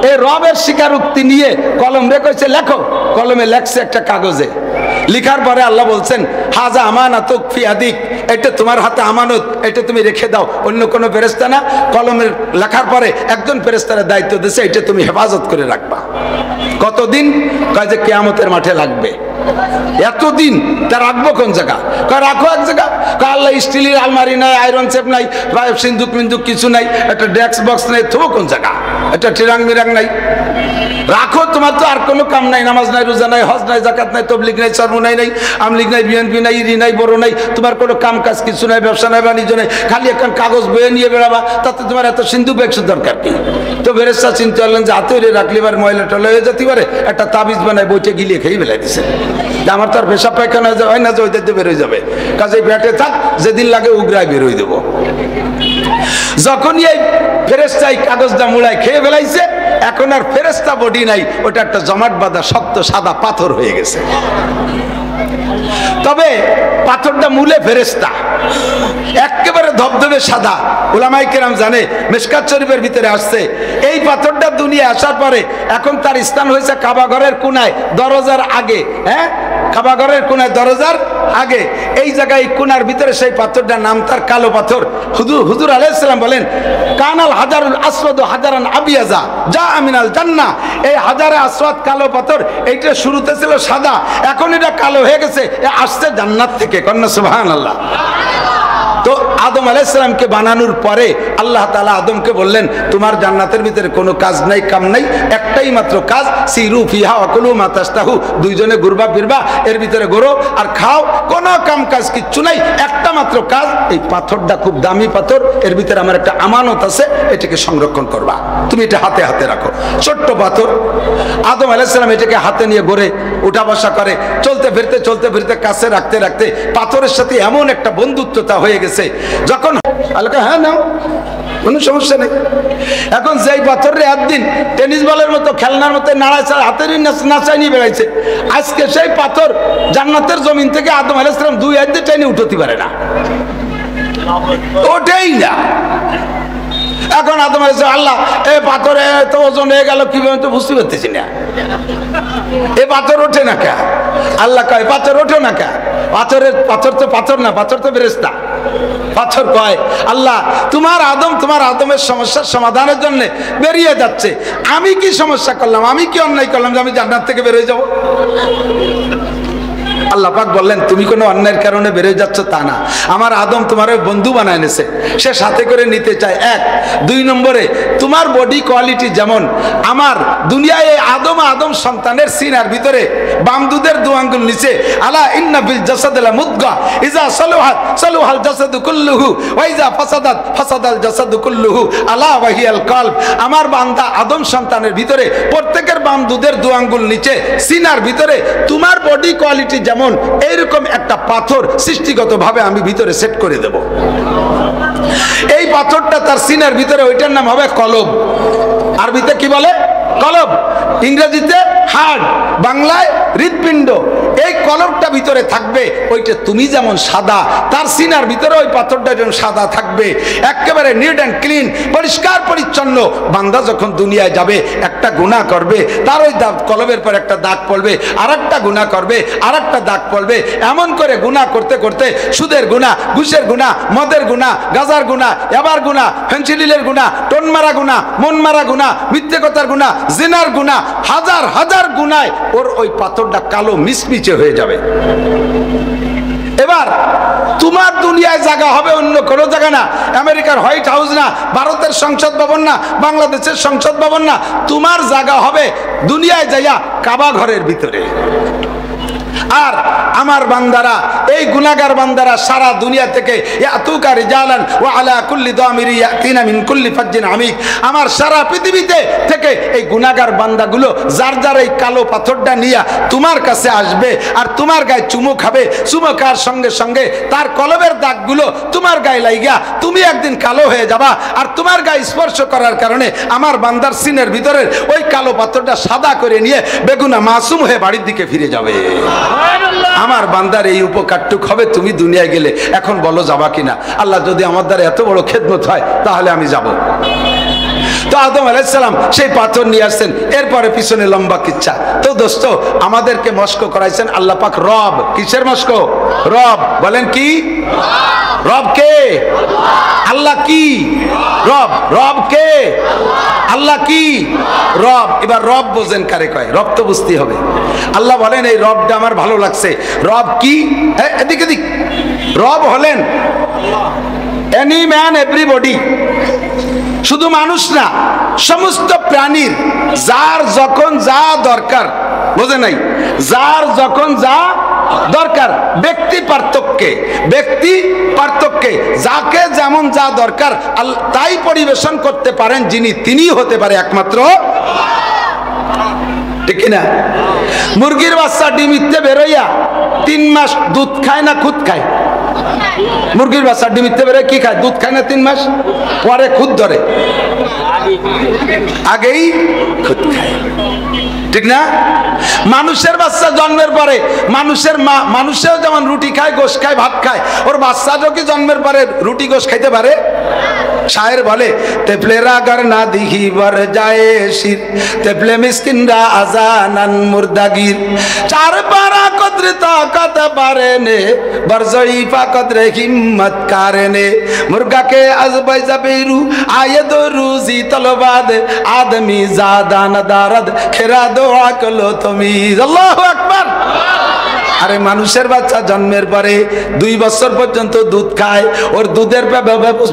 এই রবের স্বীকারোক্তি নিয়ে কলম রেখেছে, লেখো। কলমে লেখছে একটা কাগজে। লিখার পরে আল্লাহ বলছেন, হাজা আমানাতুক ফি আদিক, এটা তোমার হাতে আমানত, এটা তুমি রেখে দাও। অন্য কোনো ফেরেশতা না। কলমের লেখার পরে একজন ফেরেশতার দায়িত্ব দিয়েছে, এটা তুমি হেফাজত করে রাখবা। কতদিন? কয় যে কিয়ামতের মাঠে লাগবে। এতদিন তা রাখবো কোন জায়গা? কয় রাখো এক জায়গা। কয় আল্লাহ স্টিলের আলমারি নাই, আয়রন সেপ নাই, সিন্দুক মিন্দুক কিছু নাই, একটা ডেস্ক বক্স নাই, থবো কোন জায়গা? একটা টিরাং মিরাং নাই, রাখো। তোমার তো আর কোনো কাম নাই, নামাজ নাই, রোজা নাই, হজ নাই, জাকাত নাই, তবলিগ নাই, সরমুনাই নাই, আমলিগ নাই, বিএনপি নাই, ইরি নাই, বড় নাই, তোমার কোনো কাম কাজ কিছু নাই, ব্যবসা নাই, বাণিজ্য নাই, খালি এখন কাগজ বয়ে নিয়ে বেড়াবা, তাতে তোমার এত সিন্ধু ব্যাগসের দরকার কি? তো ফেরেশতা চিন্তা করলেন যে হাতে রাখলে এবার ময়লা টলা হয়ে যেতে পারে, একটা তাবিজ বানায় বইটা গিলিয়ে খেয়ে বেলাই দিছে। আমার তো আর পেশাব পায়খানা হয় না যে ওইটাতে বেরোয় যাবে, কাজে পেটে থাক, যেদিন লাগে উগরায় বেরোয় দেবো। যখনই এই ফেরেশতা কাগজটা মুড়ায় খেয়ে ফেলাইছে, এখন আর ফেরেশতা বডি নাই, ওটা একটা জমাট বাঁধা শক্ত সাদা পাথর হয়ে গেছে। তবে পাথরটা মূলে ফেরেশতা, একেবারে ধবধবে সাদা। উলামায়ে কেরাম জানে, মিশকাত শরীফের ভিতরে আসছে, এই পাথরটা দুনিয়া আসার পরে এখন তার স্থান হয়েছে কাবা ঘরের কোনায়, দরজার আগে। হ্যাঁ, কাবা ঘরের কোনায়, দরজার আগে, এই জায়গায় কোনার ভিতরে সেই পাথরটার নাম তার কালো পাথর। হুজুর আলাইহিস সালাম বলেন, কানাল হাজারুল আসওয়াদ হাজারান আবিয়াজা যা আমিনাল জান্নাহ। এই হাজারে আসওয়াদ কালো পাথর, এইটা শুরুতে ছিল সাদা, এখন এটা কালো হয়ে গেছে, আসছে জান্নাত থেকে। কন্যা সুবহানাল্লাহ। তো আদম আলাইহিস সালামকে বানানোর পরে আল্লাহ তাআলা আদমকে বললেন, তোমার জান্নাতের ভিতরে কোনো কাজ নাই, কাম নাই, একটাই মাত্র কাজ, সিরু ফিহা ওয়াকুলু মা তাশতাহু, দুইজনে ঘুরবা ফিরবা, এর ভিতরে ঘোরো আর খাও, কোনো কাম কাজ কিচ্ছু নাই, একটা মাত্র কাজ। এই পাথরটা খুব দামি পাথর, এর ভিতরে আমার একটা আমানত আছে, এটাকে সংরক্ষণ করবা, তুমি এটা হাতে হাতে রাখো। ছোট্ট পাথর। আদম আলাইহিস সালাম এটাকে হাতে নিয়ে ঘুরে উঠা বসা করে, চলতে ফিরতে কাছে রাখতে রাখতে পাথরের সাথে এমন একটা বন্ধুত্বতা হয়ে গেছে, যখন হ্যাঁ নাও, কোনো সমস্যা নেই। এখন যেই পাথরের একদিন টেনিস বলের মতো, খেলনার মতো নাড়াইছে, হাতেরই নাচাই নিয়ে বেড়াইছে, আজকে সেই পাথর জান্নাতের জমিন থেকে আদম আলাইহিস সালাম 2 হাত দিয়ে টেনে উঠতে পারে না, ওঠেই না। এখন আদম আলাইহিস সালাম, আল্লাহ এই পাথরে এত ওজন হয়ে গেল কিভাবে, তো বুঝতে পারতেছি না, এ পাথর ওঠে না কে? আল্লাহ কয় পাথর ওঠে না কে? পাথর তো পাথর না, পাথর তো ফেরেশতা। পাথর কয়, আল্লাহ তোমার আদমের সমস্যার সমাধানের জন্য বেরিয়ে যাচ্ছে, আমি কি সমস্যা করলাম, আমি কি অন্যায় করলাম যে আমি জান্নাত থেকে বেরিয়ে যাব? আল্লাহ পাক বললেন তুমি কোনো অন্যায়ের কারণে বেরোয় যাচ্ছ তা না, আমার আদম তোমার বন্ধু বানায় এনেছে, সে সাথে করে নিতে চায়। এক, দুই নম্বরে তোমার বডি কোয়ালিটি যেমন আমার দুনিয়ায় এই আদম সন্তানের সিনার ভিতরে বাম দুধের দু আঙ্গুল নিচে আলা ইন্না ফিল জাসাদি লামুদগা ইজা সালুহাত সালুহাল জাসাদু কুল্লুহু ওয়া ইজা ফাসাদাত ফাসাদাল জাসাদু কুল্লুহু আলা ওয়া হিয়াল কলব। আমার বান্দা আদম সন্তানের ভিতরে প্রত্যেকের বাম দুধের দু আঙ্গুল নিচে সিনার ভিতরে তোমার বডি কোয়ালিটি যেমন এইরকম একটা পাথর সৃষ্টিগতভাবে আমি ভিতরে সেট করে দেব। এই পাথরটা তার সিনার ভিতরে, ওইটার নাম হবে কলব। আরবিতে কি বলে? কলব। ইংরেজিতে হার্ট, বাংলায় হৃৎপিণ্ড। এই কলবটা ভিতরে থাকবে, ওইটা তুমি যেমন সাদা, তার সিনার ভিতরে ওই পাথরটা যেমন সাদা থাকবে, একেবারে নিট অ্যান্ড ক্লিন, পরিষ্কার পরিচ্ছন্ন। বান্দা যখন দুনিয়ায় যাবে একটা গুনাহ করবে, তার ওই কলবের পর একটা দাগ পড়বে, আর একটা গুনাহ করবে, আর একটা দাগ পড়বে। এমন করে গুনাহ করতে করতে সুদের গুনাহ, ঘুষের গুনাহ, মদের গুনাহ, গাজার গুনাহ, এবার গুনাহ, ফেন্সিডিলের গুনাহ, টোন মারা গুনাহ, মন মারা গুনাহ, মিথ্যে কথার গুনাহ, জিনার গুনাহ, হাজার হাজার গুনায় ওর ওই পাথরটা কালো মিচমিচে হয়ে যাবে। এবার তোমার দুনিয়ায় জায়গা হবে অন্য কোনো জায়গা না, আমেরিকার হোয়াইট হাউস না, ভারতের সংসদ ভবন না, বাংলাদেশের সংসদ ভবন না, তোমার জায়গা হবে দুনিয়ায় যাইয়া কাবা ঘরের ভিতরে। আর আমার বান্দারা, এই গুনাহগার বান্দারা সারা দুনিয়া থেকে ইয়াতুকা রিজালান ওয়া আলা কুল্লি দামিরি ইয়াতিনা মিন কুল্লি ফাজ্জিন আমিক, আমার সারা পৃথিবীতে থেকে এই গুনাহগার বান্দাগুলো যার যার এই কালো পাথরটা নিয়ে তোমার কাছে আসবে, আর তোমার গায়ে চুমো খাবে। চুমো খাওয়ার সঙ্গে সঙ্গে তার কলবের দাগগুলো তোমার গায়ে লাইগা তুমি একদিন কালো হয়ে যাবা, আর তোমার গায়ে স্পর্শ করার কারণে আমার বান্দার সিনের ভিতরের ওই কালো পাথরটা সাদা করে নিয়ে বেগুনা মাসুম হয়ে বাড়ির দিকে ফিরে যাবে। আমার বান্দার এই উপকারটুক হবে তুমি দুনিয়ায় গেলে। এখন বলো যাবা কিনা? আল্লাহ যদি আমার দ্বারা এত বড় খেদমত হয় তাহলে আমি যাব। তো আদম আলাইহিস সালাম সেই পাথর নিয়ে আসছেন, এরপরে পিছনে লম্বা কিচ্ছা। তো দোস্ত আমাদেরকে মস্ক করাইছেন আল্লাহ পাক রব। কিসের মস্ক? রব। বলেন কি? রব কে? আল্লাহ কি? রব। রব কে? আল্লাহ কি? রব। এবার রব বোঝেন কারে কয়? রব তো বুঝতেই হবে। আল্লাহ বলেন এই রবটা আমার ভালো লাগছে। রব কি? এদিক এদিক। রব হলেন এনি ম্যান এভরিবডি, শুধু মানুষ না, সমস্ত প্রাণীর যার যখন যা দরকার, বোঝে নাই, যার যখন যা দরকার, ব্যক্তি পার্থক্যে যাকে যেমন যা দরকার তাই পরিবেশন করতে পারেন যিনি, তিনি হতে পারে একমাত্র। ঠিক কিনা? মুরগির বাচ্চা ডিম ইত্তে বেরোইয়া 3 মাস দুধ খায় না খুদ খায়? মুরগির বাচ্চা ডিম ইত্তে বেরোয় কি খায়? দুধ খায় না 3 মাস, পরে খুদ ধরে, আগেই খুদ খায়। ঠিক না? মানুষের বাচ্চা জন্মের পরে মানুষেও যেমন রুটি খায়, গোশ খায়, ভাত খায়, ওর বাচ্চাটাও কি জন্মের পরে রুটি গোশ খাইতে পারে? শায়ের বলে তেফলেরা গর না দিহি বর যায় শির, তেফলে মিসকিনরা আজানান মুর্দাগির, চার পারা কদরে তাকাত পারে নে বর জয়ীফা কদরে হিম্মত কারে নে, মুর্গা কে আজ বাইজা বেরু আয়ে দো রুজি তলবাদ আদমি জাদা নদারদ খেরা দো আকলো তুমি। আল্লাহু আকবার। আরে মানুষের বাচ্চা জন্মের পরে 2 বছর পর্যন্ত দুধ খায়, ওর দুধের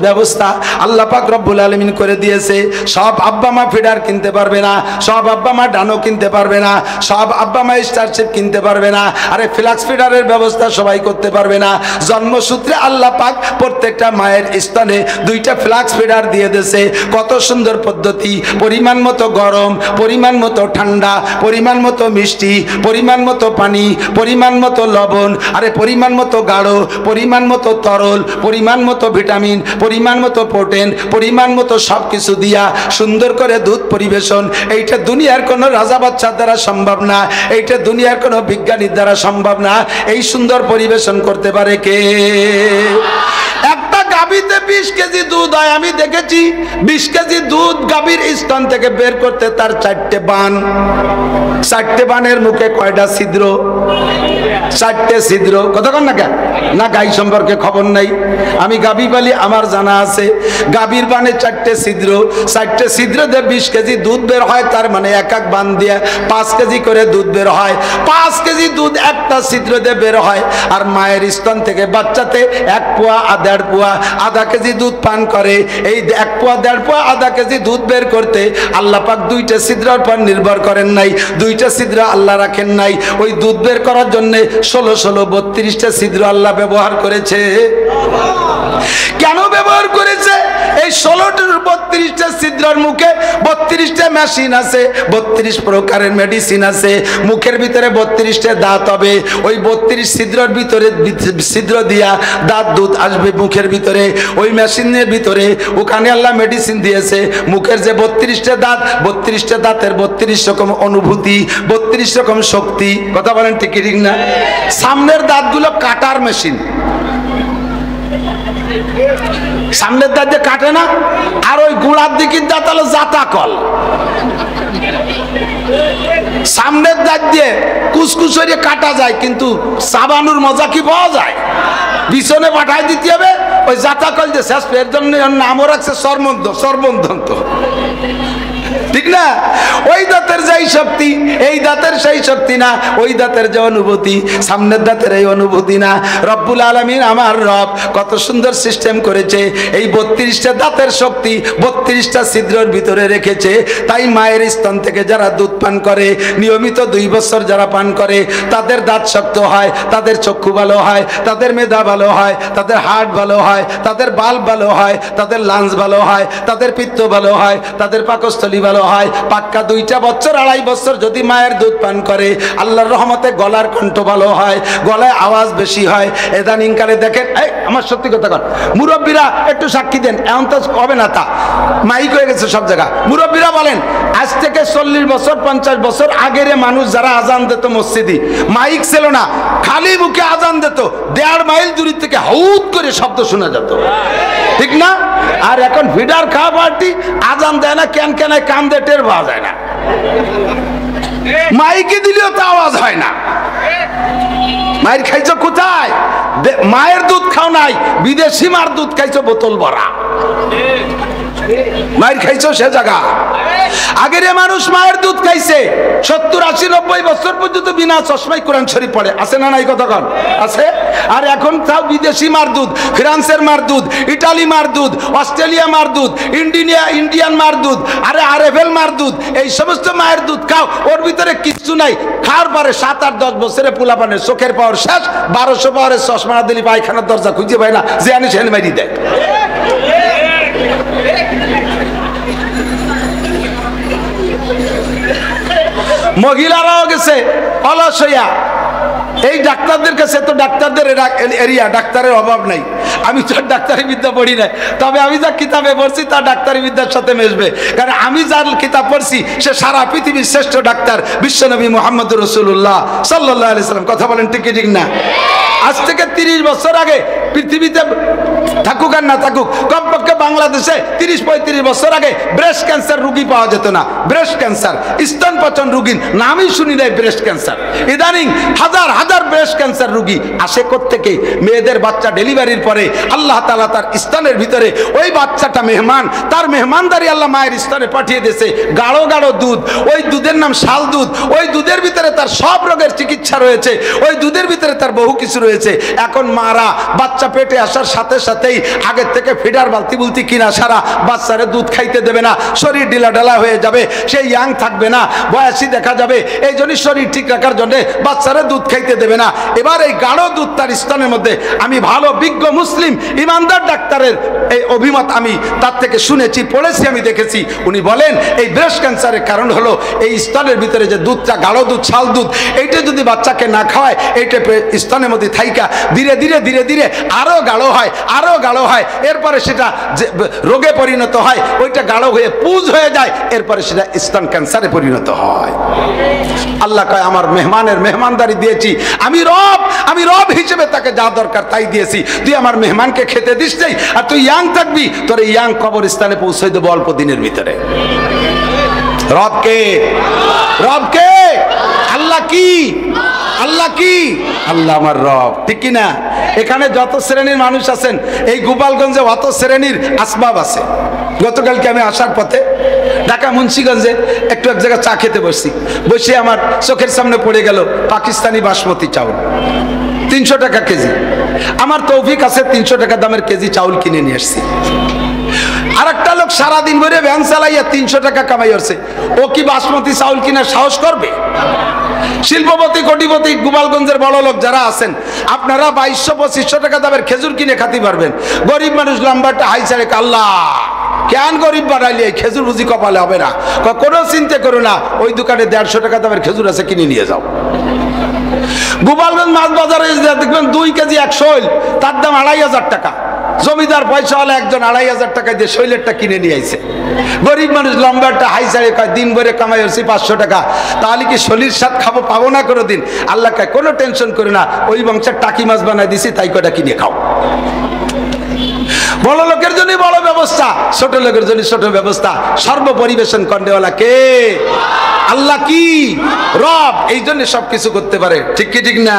ব্যবস্থা আল্লাহ পাক রব্বুল আলামিন করে দিয়েছে। সব আব্বা মা ফিডার কিনতে পারবে না, সব আব্বা মা ডানো কিনতে পারবে না, সব আব্বা মা স্টারশিপ কিনতে পারবে না, আরে ফ্লাক্স ফিডারের ব্যবস্থা সবাই করতে পারবে না। জন্মসূত্রে আল্লাহ পাক প্রত্যেকটা মায়ের স্তনে 2টা ফ্লাক্স ফিডার দিয়ে দিয়েছে। কত সুন্দর পদ্ধতি! পরিমাণ মতো গরম, পরিমাণ মতো ঠান্ডা, পরিমাণ মতো মিষ্টি, পরিমাণ মতো পানি, পরিমাণ মতো লবণ, আরে পরিমাণ মতো গাঢ়, পরিমাণ মতো তরল, পরিমাণ মতো ভিটামিন, পরিমাণ মতো প্রোটিন, পরিমাণ মতো সবকিছু দিয়া সুন্দর করে দুধ পরিবেশন। এইটা দুনিয়ার কোনো রাজা বাচ্চার দ্বারা সম্ভব না, এইটা দুনিয়ার কোনো বিজ্ঞানীর দ্বারা সম্ভব না। এই সুন্দর পরিবেশন করতে পারে কে? একটা গাভীতে 20 কেজি দুধ হয়, আমি দেখেছি 20 কেজি দুধ গাভীর স্তন থেকে বের করতে তার 4টে বান। 4টে বানের মুখে কয়টা ছিদ্র? চারটে ছিদ্র, কতক্ষণ না কেন না গাই সম্পর্কে খবর নাই, আমি গাভী পালি, আমার জানা আছে গাভীর বানে চারটে ছিদ্র, চারটে ছিদ্র দিয়ে 20 কেজি দুধ বের হয়, তার মানে এক এক বান দিয়ে 5 কেজি করে দুধ বের হয়, 5 কেজি দুধ একটা ছিদ্র দিয়ে বের হয়। আর মায়ের স্তন থেকে বাচ্চাতে 1 পোয়া 1.5 পোয়া আধা কেজি দুধ পান করে। এই 1 পোয়া 1.5 পোয়া আধা কেজি দুধ বের করতে আল্লাহ পাক 2টা ছিদ্রের উপর নির্ভর করেন নাই, 2টা ছিদ্র আল্লাহ রাখেন নাই। ওই দুধ বের করার জন্য 16 32টা ছিদ্র আল্লাহ ব্যবহার করেছে। কেন ব্যবহার করেছে? এই 32টা ছিদ্রের মুখে 32টা মেশিন আছে, 32 প্রকারের মেডিসিন আছে। মুখের ভিতরে 32টা দাঁত হবে, ওই 32 ছিদ্রের ভিতরে ছিদ্র দিয়া দাঁত দুধ আসবে মুখের ভিতরে, ওই মেশিনের ভিতরে ওখানে আল্লাহ মেডিসিন দিয়েছে। মুখের যে 32টা দাঁত, 32টা দাঁতের 32 রকম অনুভূতি, 32 রকম শক্তি। কথা বলেন ঠিক ঠিক না? সামনের দাঁতগুলো কাটার মেশিন, সামনের দাঁত দিয়ে কাটে না, আর ওই গোড়ার দিকের দাঁত হলো জাতাকল। সামনের দাঁত দিয়ে কুচকুচ হয়ে কাটা যায়, কিন্তু চাবানোর মজা কি পাওয়া যায়? পিছনে পাঠাই দিতে হবে। ওই জাতাকল যে শেষ, এর জন্য নামও রাখছে সর্বন্ধন্ত, ঠিক না? ওই দাঁতের যেই শক্তি এই দাঁতের সেই শক্তি না, ওই দাঁতের যে অনুভূতি সামনের দাঁতের এই অনুভূতি না। রব্বুল আলামিন আমার রব কত সুন্দর সিস্টেম করেছে, এই 32টা দাঁতের শক্তি 32টা ছিদ্রের ভিতরে রেখেছে। তাই মায়ের স্তন থেকে যারা দুধ পান করে নিয়মিত 2 বছর যারা পান করে, তাদের দাঁত শক্ত হয়, তাদের চক্ষু ভালো হয়, তাদের মেধা ভালো হয়, তাদের হার্ট ভালো হয়, তাদের বাল্ব ভালো হয়, তাদের লাংস ভালো হয়, তাদের পিত্ত ভালো হয়, তাদের পাকস্থলী ভালো হয়। পাক্কা 2টা বছর 2.5 বছর যদি মায়ের দুধ পান করে, আল্লাহর রহমতে গলার কণ্ঠ ভালো হয়, গলায় আওয়াজ বেশি হয়। এদানিং কালে দেখেন, এই আমার সত্যি কথা কন, মুরব্বীরা একটু সাক্ষী দেন, এমন তো হবে না, তা মাইক হয়ে গেছে সব জায়গা। মুরব্বীরা বলেন, আজ থেকে 40 বছর 50 বছর আগের মানুষ যারা আজান দিত মসজিদে, মাইক ছিল না, খালি মুখে আজান দিত, 1.5 মাইল দূর থেকে হাউত করে শব্দ শোনা যেত, ঠিক না? আর এখন ভিডার খাওয়া পার্টি আজান দেয় না, কেন কেন কান দিয়ে টের পাওয়া যায় না, মাইকে দিলেও তো আওয়াজ হয় না। মায়ের খাইছো কোথায়? মায়ের দুধ খাও নাই, বিদেশি মার দুধ খাইছো বোতল ভরা, মায়ের খাইছো সে জায়গা। আগের মানুষ মায়ের দুধ খাইছে 70 80 90 বছর পর্যন্ত বিনা চশমায় কোরআন শরীফ পড়ে, আছে না নাই কথা কন? আছে। আর এখন তাও বিদেশি মার দুধ, ফ্রান্সের মার দুধ, ইটালি মার দুধ, অস্ট্রেলিয়া মার দুধ, ইন্ডিয়ান মার দুধ, আরে আরেভেল মার দুধ, এই সমস্ত মায়ের দুধ খাও, ওর ভিতরে কিচ্ছু নাই। খাওয়ার পরে 7 8 10 বছরে পোলাপানের চোখের পাওয়ার শেষ, 1200 পাওয়ারের চশমা না দিলে পায়খানার দরজা খুঁজে পায় না, যে আনি সেন মারি দেয়। মহিলারাও গেছে অলস হইয়া। এই ডাক্তারদের কাছে তো ডাক্তারদের এরিয়া, ডাক্তারের অভাব নাই। আমি তো ডাক্তারি বিদ্যা পড়ি না, তবে আমি যা কিতাবে পড়ছি তা ডাক্তারি বিদ্যার সাথে মেশবে, কারণ আমি যার কিতাব পড়ছি সে সারা পৃথিবীর শ্রেষ্ঠ ডাক্তার বিশ্বনবী মুহাম্মদ রাসূলুল্লাহ সাল্লাল্লাহু আলাইহি সাল্লাম। কথা বলেন ঠিক ঠিক না? আজ থেকে 30 বছর আগে পৃথিবীতে থাকুক আর না থাকুক, কমপক্ষে বাংলাদেশে 30-35 বছর আগে ব্রেস্ট ক্যান্সার রোগী পাওয়া যেত না। ব্রেস্ট ক্যান্সার, স্তনপাচন রোগীর নামই শুনি নাই ব্রেস্ট ক্যান্সার। ইদানিং হাজার হাজার ব্রেস্ট ক্যান্সার রোগী আসে কোত্থেকে? মেয়েদের বাচ্চা ডেলিভারির পরে আল্লাহ তাআলা তার স্তনের ভিতরে ওই বাচ্চাটা মেহমান, তার মেহমানদারি আল্লাহ মায়ের স্তনে পাঠিয়ে দিয়েছে। গাঢ় গাঢ় দুধ, ওই দুধের নাম শাল দুধ, ওই দুধের ভিতরে তার সব রোগের চিকিৎসা রয়েছে, ওই দুধের ভিতরে তার বহু কিছু রয়েছে। এখন মারা বাচ্চা পেটে আসার সাথে সাথেই আগের থেকে ফিডার বালতি বুলতি কিনা সারা বাচ্চারে দুধ খাইতে দেবে না, শরীর ঢিলা ঢালা হয়ে যাবে, সে ইয়াং থাকবে না, বয়সী দেখা যাবে। এই জন্যই শরীর ঠিক রাখার জন্য বাচ্চারে দুধ খাইতে দেবে না। এবার এই গাঢ় দুধ তার স্তনের মধ্যে, আমি ভালো বিজ্ঞ মুসলিম ইমানদার ডাক্তারের এই অভিমত আমি তার থেকে শুনেছি, পড়েছি, আমি দেখেছি। উনি বলেন এই ব্রেস্ট ক্যান্সারের কারণ হলো এই স্তনের ভিতরে যে দুধটা, গাঢ় দুধ, ছাল দুধ, এইটা যদি বাচ্চাকে না খাওয়ায়, এইটা স্তনের মধ্যে থাইকা ধীরে ধীরে ধীরে ধীরে আরো গাঢ় হয়, আরো গাঢ় হয়, এরপরে সেটা রোগে পরিণত হয়, ওইটা গাঢ় হয়ে পুজ হয়ে যায়, এরপরে সেটা স্তন ক্যান্সারে পরিণত হয়। আল্লাহ কয় আমার মেহমানের মেহমানদারি দিয়েছি, আমি রব হিসেবে তাকে যা দরকার তাই দিয়েছি। তুই আমার মেহমানকে খেতে দিস নাই, আর তুই ইয়াং থাকবি, তোর ইয়াং কবরস্থানে পৌঁছে দেবো অল্প দিনের ভিতরে। রবকে আল্লাহ কি আল্লাহ আমার রব, ঠিক কি না? এখানে যত শ্রেণীর মানুষ আছেন, এই গোপালগঞ্জে অত শ্রেণীর আসবাব আছে। গতকালকে আমি আসার পথে ঢাকা মুন্সিগঞ্জে একটু এক জায়গায় চা খেতে বসছি, বসে আমার চোখের সামনে পড়ে গেল পাকিস্তানি বাসমতি চাউল, 300 টাকা কেজি। আমার তৌফিক আছে 300 টাকা দামের কেজি চাউল কিনে নিয়ে আসছি। আর একটা লোক সারাদিন ধরে ভ্যান চালাইয়া 300 টাকা কামাই করছে, ও কি বাসমতি চাউল কিনার সাহস করবে? শিল্পপতি কোটিপতি গোপালগঞ্জের বড় লোক যারা আছেন, আপনারা 2200-2500 টাকা দামের খেজুর কিনে খাতে পারবেন। গরিব মানুষ লম্বাটা হাই ছাড়ে, আল্লাহ কেন গরিব বানাইলে, খেজুর বুঝি কপালে হবে না? কোনো চিন্তা করো না, ওই দোকানে 150 টাকা দামের খেজুর আছে, কিনে নিয়ে যাও। গোপালগঞ্জ মাছ বাজারে দেখবেন 2 কেজি 1 শৈল, তার দাম 2500 টাকা। জমিদার পয়সাওয়ালা একজন 2500 টাকা দিয়ে শৈলেরটা কিনে নিয়ে আইছে। গরিব মানুষ লম্বাটা হাই ছাড়ে কয়, দিন ভরে কামাই হচ্ছে 500 টাকা, তাহলে কি শরীর স্বাদ খাবো পাবো না কোনো দিন? আল্লাহ কয় কোনো টেনশন করে না, ওই বংশের টাকি মাছ বানাই দিছি, তাই কয়টা কিনে খাও। বড় লোকের জন্য বড় ব্যবস্থা, ছোট লোকের জন্য ছোট ব্যবস্থা। সর্বপরিবেশন করেওয়ালা কে? আল্লাহ কি রব, এই জন্য সবকিছু করতে পারে, ঠিক কি ঠিক না?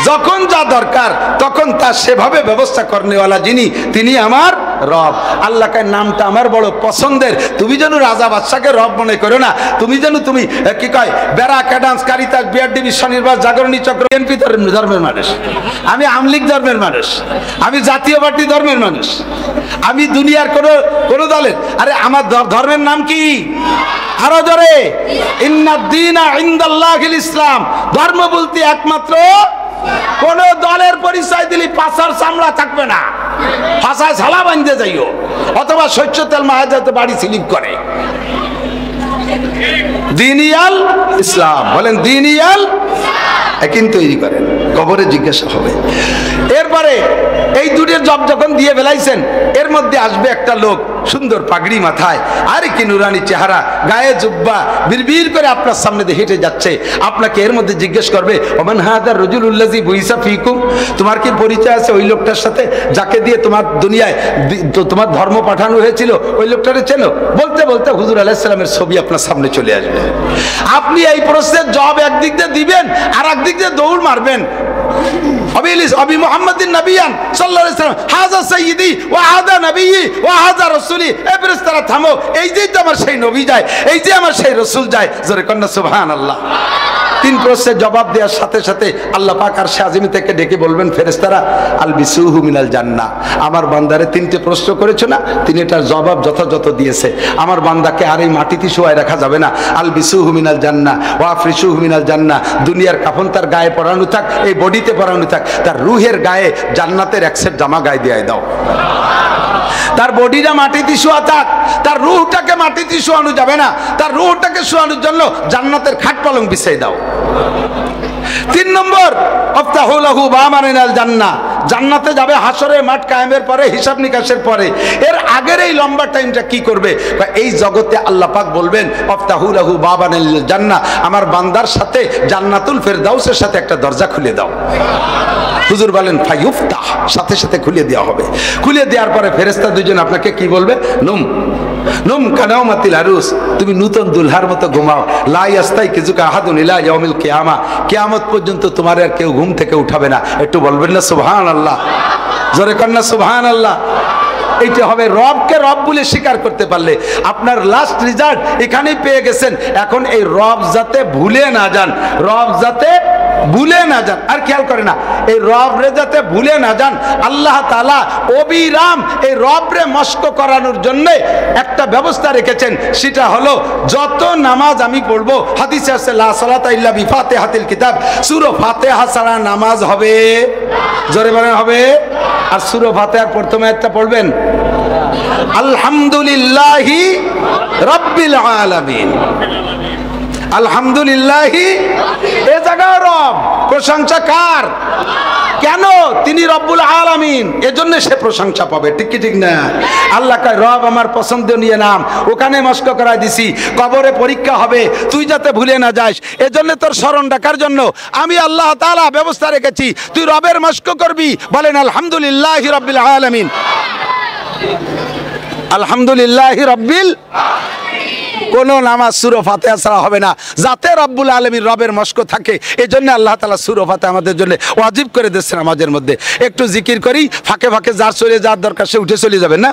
যখন যা দরকার তখন তা সেভাবে ব্যবস্থা করেওয়ালা যিনি, তিনি আমার রব। আল্লাহকে নামটা আমার বড় পছন্দের। তুমি যেন রাজা বাদশাকে রব মনে করো না, তুমি যেন তুমি কি কয় বেড়া ক্যাডান্স কারিতাস বিআরডিবি স্বনির্বাচ জাগরণী চক্র বিএনপি ধর্মের মানুষ, আমি আমলিগ ধর্মের মানুষ, আমি জাতীয় পার্টি ধর্মের মানুষ, আমি দুনিয়ার কোন দলের। আরে আমার ধর্মের নাম কি? আরো জোরে, ইন্নাদ-দীনা ইনদাল্লাহিল ইসলাম। ধর্ম বলতে একমাত্র, কোন দলের পরিচয় দিলি পাছার চামড়া থাকবে না, পাছায় ঝালা বাঁধতে যাইও, অথবা শস্য তেল মাহাজাতে বাড়ি স্লিপ করে। দীনিয়াল ইসলাম বলেন, দীনিয়াল কিন্তু তৈরি করেন, কবরে জিজ্ঞাসা হবে। এরপরে এই দুটোর জব যখন দিয়ে ফেলাইছেন, এর মধ্যে আসবে একটা লোক, সুন্দর পাগড়ি মাথায়, আরে কি নুরানি চেহারা, গায়ে জুব্বা, বিড়বিড় করে আপনার সামনে দিয়ে হেঁটে যাচ্ছে। আপনাকে এর মধ্যে জিজ্ঞেস করবে, ওমান হাদার রাজুলুল্লাযী বুইসা ফীকুম, তোমার কি পরিচয় আছে ওই লোকটার সাথে যাকে দিয়ে তোমার দুনিয়ায় তোমার ধর্ম পাঠানো হয়েছিল? ওই লোকটারে চেনো? বলতে বলতে হুজুর আলাইহিস সালামের ছবি আপনার সামনে চলে আসবে। আপনি এই প্রশ্নের জবাব একদিক দিয়ে দিবেন, আর একদিক দিয়ে দৌড় মারবেন। অবি মুহাম্মাদিন নবিয়ান সাল্লাল্লাহু আলাইহি ওয়াসাল্লাম, হাযা সাইয়্যিদি ওয়া হাযা নবিয়্যি ওয়া হাযা রাসূলি। এই ফেরেশতারা থামো, এই যে তো আমার সেই নবী যায়, এই যে আমার সেই রাসূল যায়। জোরে কন্না সুবহানাল্লাহ। 3 প্রশ্নের জবাব দেওয়ার সাথে সাথে আল্লাহ পাক আরশে আজিম থেকে ডেকে বলবেন, ফেরেশতারা আলবিসুহু মিনাল জান্নাহ। আমার বান্দারে 3টে প্রশ্ন করেছো না, তিনি এটার জবাব যথাযথ দিয়েছে। আমার বান্দাকে আর এই মাটিতে শোয়াই রাখা যাবে না। আলবিসুহু মিনাল জান্নাহ ওয়া আফরিসুহু মিনাল জান্নাহ। দুনিয়ার কাফন তার গায়ে পরানো থাক, এই বডিতে পরানো থাক, তার রুহের গায়ে জান্নাতের এক সেট জামা গায়ে দিয়ে দাও। তার বডিটা মাটিতে শোয়া থাক, তার রুহটাকে মাটিতে শোয়ানো যাবে না। তার রুহটাকে শোয়ানোর জন্য জান্নাতের খাট পালং বিছাই দাও। 3 নম্বর, আফতাহু লাহু বামানিনাল জান্নাহ। জান্নাতে যাবে হাসরের মাঠ কায়েমের পরে, হিসাব নিকাশের পরে। এর আগের এই লম্বা টাইমটা কি করবে? এই জগতে আল্লাহ পাক বলবেন, আফতাহু লাহু বামানিনাল জান্নাহ, আমার বান্দার সাথে জান্নাতুল ফেরদাউসের সাথে একটা দরজা খুলে দাও। হুজুর বলেন ফায়ুফতাহ, সাথে সাথে খুলে দেওয়া হবে। খুলে দেওয়ার পরে ফেরেশতা দুজন আপনাকে কি বলবে? নুম নুম কানাউমাতিল আরুস, তুমি নতুন দুলহার মতো ঘুমাও। লা ইয়াস্তাইকিজুকা আহাদুন ইলা ইয়াউমিল কিয়ামা, কিয়ামত পর্যন্ত তোমার আর কেউ ঘুম থেকে উঠাবে না। একটু বলবেন না সুবহানাল্লাহ? জোরে কন্না সুবহানাল্লাহ। এইটা হবে রবকে রব বলে স্বীকার করতে পারলে। আপনার লাস্ট রেজাল্ট এখানেই পেয়ে গেছেন। এখন এই রব যাতে ভুলে না যান, রব যাতে ভুলে না যান। আর খেয়াল করে না, এই রব রে যাতে ভুলে না যান, আল্লাহ তাআলা অবিরাম এই রব রে মস্ক করানোর জন্য একটা ব্যবস্থা রেখেছেন। সেটা হলো, যত নামাজ আমি পড়বো, হাদিসে আছে লা সালাতা ইল্লা বিফাতিহাতিল কিতাব, সূরা ফাতিহা ছাড়া নামাজ হবে, জোরে বলেন হবে। আর সূরা ফাতিহার প্রথম আয়াতটা পড়বেন, আলহামদুলিল্লাহি রাব্বিল আলামিন। আলহামদুলিল্লাহি, এ জায়গায় রব, প্রশংসা কার? কেন? তিনি রব্বুল আলামিন, এজন্য সে প্রশংসা পাবে, ঠিক কি ঠিক না? আল্লাহ কয় রব আমার পছন্দনীয় নাম, ওখানে মস্ক করাই দিছি। কবরে পরীক্ষা হবে, তুই যাতে ভুলে না যাস, এজন্য তোর স্মরণ রাখার জন্য আমি আল্লাহ তাআলা ব্যবস্থা রেখেছি। তুই রবের মস্ক করবি। বলেন আলহামদুলিল্লাহি রাব্বিল আলামিন, আলহামদুলিল্লাহি রাব্বিল। কোনো নামাজ সূরা ফাতিহা ছাড়া হবে না, যাতে রব্বুল আলামিন রবের মস্ক থাকে। এই জন্য আল্লাহ তাআলা সূরা ফাতিহা আমাদের জন্য ওয়াজিব করে দিয়েছেন নামাজের মধ্যে। একটু জিকির করি, ফাঁকে ফাঁকে যার চলে যাওয়ার দরকার সে উঠে চলে যাবেন না।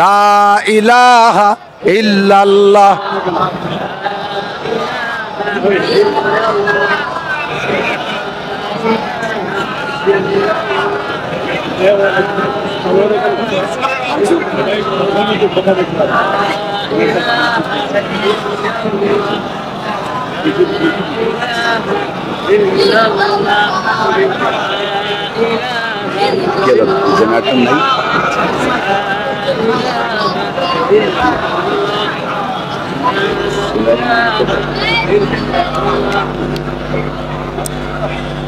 লা ইলাহা ইল্লাল্লাহ। জেনারেটর নাই।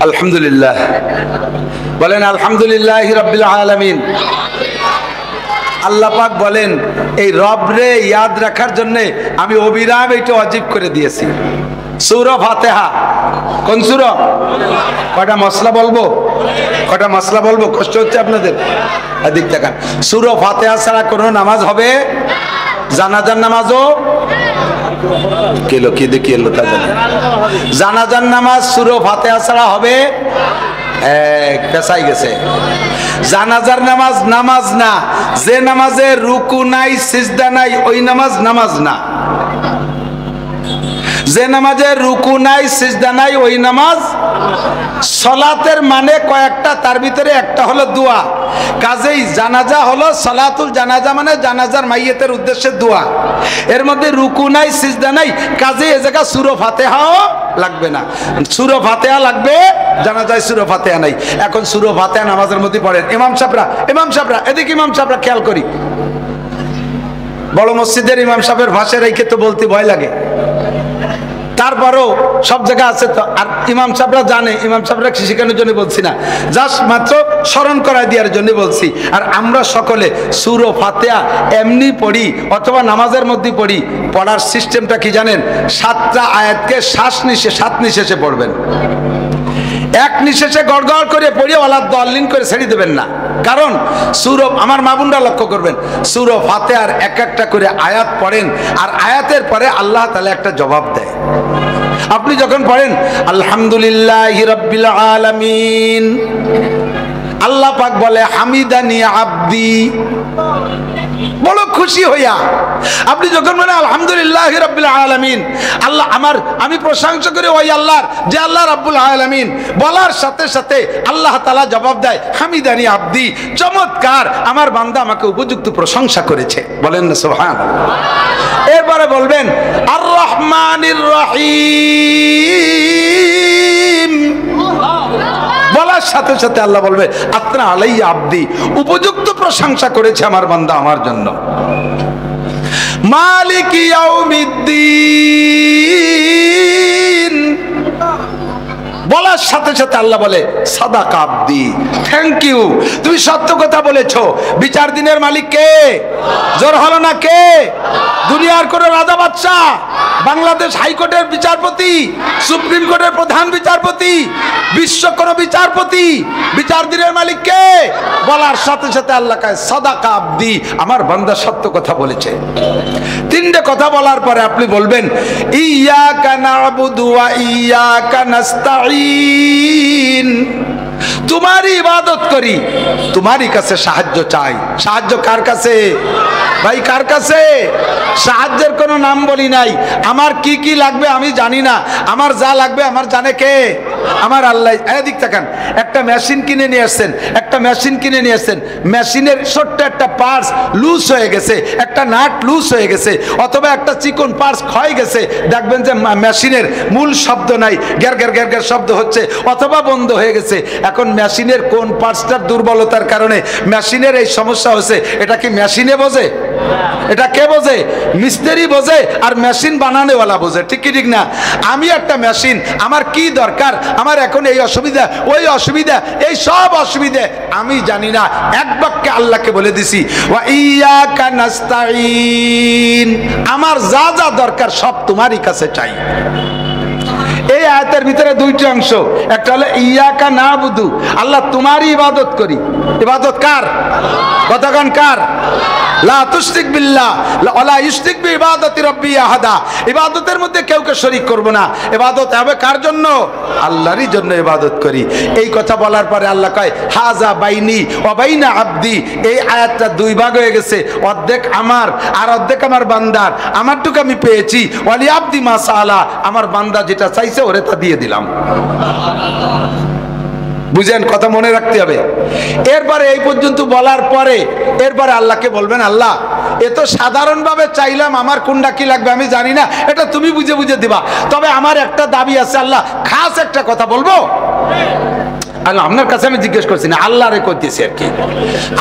আলহামদুলিল্লাহ বলেন, আলহামদুলিল্লাহ রাব্বিল আলামিন। আল্লাহ পাক বলেন, এই রবরে ইয়াদ রাখার জন্য আমি অবিরাম এটা ওয়াজিব করে দিয়েছি। সূরা ফাতিহা কোন সূরা? কয়টা মশলা বলবো? কয়টা মশলা বলবো? কষ্ট হচ্ছে আপনাদের? এদিক দেখান। সূরা ফাতিহা ছাড়া কোনো নামাজ হবে? জানাজার নামাজও কেলো কি দেখি এলো তা জানে। জানাজার নামাজ সূরা ফাতিহা ছাড়া হবে? পেছাই গেছে। জানাজার নামাজ নামাজ না, যে নামাজে রুকু নাই সিজদা নাই ওই নামাজ নামাজ না। যে নামাজে রুকু নাই সিজদা নাই ওই নামাজ। সালাতের মানে কয়েকটা, তার ভিতরে একটা হলো দোয়া। কাজেই জানাজা হলো সালাতুল জানাজা, মানে জানাজার মাইয়িতের উদ্দেশ্যে দোয়া। এর মধ্যে রুকু নাই সিজদা নাই, কাজেই এই জায়গা সূরা ফাতিহাও লাগবে না। সূরা ফাতিহা লাগবে, জানাজায় সূরা ফাতিহা নাই। এখন সূরা ফাতিহা নামাজের মধ্যে পড়েন। ইমাম সাহেবরা এদিকে, ইমাম সাহেবরা খেয়াল করি। বড় মসজিদের ইমাম সাহেবের ভাষা রেখে তো বলতে ভয় লাগে, তারপরও সব জায়গা আছে তো। আর ইমাম সাহেবরা জানে, ইমাম সাহেবরা শেখানোর জন্য বলছি না, জাস্ট মাত্র স্মরণ করায় দেওয়ার জন্য বলছি। আর আমরা সকলে সূরা ফাতিহা এমনি পড়ি অথবা নামাজের মধ্যে পড়ি। পড়ার সিস্টেমটা কি জানেন? 7টা আয়াতকে শ্বাস নিঃশ্বাসে 7 নিঃশ্বাসে পড়বেন। এক নিঃশ্বাসে গড়গড় করে পড়িয়ে ওয়ালা দলিন করে ছেড়ে দেবেন না। কারণ সূরা, আমার মা বোনরা লক্ষ্য করবেন, সূরা ফাতিহার এক একটা করে আয়াত পড়েন, আর আয়াতের পরে আল্লাহ তাআলা একটা জবাব দেয়। আপনি যখন পড়েন আলহামদুলিল্লাহি রাব্বিল আলামিন, আল্লাহ পাক বলে হামিদানি আব্দি, বড় খুশি হইয়া। আপনি যখন বলেন আলহামদুলিল্লাহি রাব্বিল আলামিন, আল্লাহ আমি প্রশংসা করি ওই আল্লাহর, যে আল্লাহ রাব্বুল আলামিন। বলার সাথে সাথে আল্লাহ তাআলা জবাব দেয় হামিদানি আব্দি, চমৎকার, আমার বান্দা আমাকে উপযুক্ত প্রশংসা করেছে। বলেন না সুবহানাল্লাহ। এরপরে বলবেন আর রহমানির রহিম, বলার সাথে সাথে আল্লাহ বলবে আতনা আলাইয়া আব্দি, উপযুক্ত প্রশংসা করেছে আমার বান্দা আমার জন্য। মালিক ইয়াউমিদ্দিন, বলার সাথে সাথে আল্লাহ বলে সাদাকা আব্দি, থ্যাংক ইউ, তুমি সত্য কথা বলেছো। বিচার দিনের মালিক কে? জোর হলো না কে? দুনিয়ার কোন রাজা বাদশাহ, বাংলাদেশ হাইকোর্টের বিচারপতি, সুপ্রিম কোর্টের প্রধান বিচারপতি, বিশ্ব কোন বিচারপতি, বিচার দিনের মালিক কে? বলার সাথে সাথে আল্লাহ কয় সাদাকা আব্দি, আমার বান্দা সত্য কথা বলেছে। 3টে কথা বলার পরে আপনি বলবেন ইয়াকা না'বুদু ওয়া ইয়াকা নাস্তাঈন, তোমারই ইবাদত করি, তোমারই কাছে সাহায্য চাই। সাহায্য কার কাছে ভাই? কার কাছে? সাহায্যের কোনো নাম বলি নাই। আমার কি কি লাগবে আমি জানি না, আমার যা লাগবে আমার জানে কে? আমার আল্লাহ। এদিক তাকান, একটা মেশিন কিনে নিয়ে আসছেন, একটা মেশিন কিনে নিয়ে আসছেন, মেশিনের ছোট্ট একটা পার্টস লুজ হয়ে গেছে, একটা নাট লুজ হয়ে গেছে, অথবা একটা চিকন পার্টস ক্ষয় গেছে, দেখবেন যে মেশিনের মূল শব্দ নাই, গ্যার গ্যার গ্যার গ্যার শব্দ হচ্ছে, অথবা বন্ধ হয়ে গেছে। এখন মেশিনের কোন পার্টসটার দুর্বলতার কারণে মেশিনের এই সমস্যা হচ্ছে, এটা কি মেশিনে বোঝে? এটা কে বোঝে? মিস্ত্রি বোঝে, আর মেশিন বানানোওয়ালা বোঝে। ঠিক কি ঠিক না? আমি একটা মেশিন, আমার কি দরকার, আমার এখন এই অসুবিধা, ওই অসুবিধা, এই সব অসুবিধা আমি জানি না। এক বাক্যে আল্লাহকে বলে দিছি ওয়া ইয়াকা নাস্তাঈন, আমার যা যা দরকার সব তোমারই কাছে চাই। এই আয়াতের ভিতরে দুইটি অংশ, একটা হলো ইয়াকা নাবুদু, আল্লাহ তোমারই ইবাদত করি। ইবাদত কার? কতক্ষণ কার? লা তুশরিক বিল্লাহ ওয়ালা ইউশরিক বিইবাদাতি রাব্বি আহাদা। ইবাদতের মধ্যে কেউকে শরীক করব না। ইবাদত হবে কার জন্য? আল্লাহরই জন্য ইবাদত করি। এই কথা বলার পরে আল্লাহ কয় হাযা বাইনি ওয়া বাইনা আবদি। এই আয়াতটা দুই ভাগ হয়ে গেছে, অর্ধেক আমার আর অর্ধেক আমার বান্দার। আমারটুকু আমি পেয়েছি, ওয়ালি আবদি মা সাআলা, আমার বান্দা যেটা চাইছে ওরে তা দিয়ে দিলাম। বুঝেন? কথা মনে রাখতে হবে। এরপরে এই পর্যন্ত বলার পরে এরপরে আল্লাহকে বলবেন, আল্লাহ এ তো সাধারণভাবে চাইলাম, আমার কোনটা কি লাগবে আমি জানি না, এটা তুমি বুঝে বুঝে দিবা। তবে আমার একটা দাবি আছে আল্লাহ, খাস একটা কথা বলবো। আল্লাহ আপনার কাছে আমি জিজ্ঞেস করছি না, আল্লাহরে করতেছি আর কি।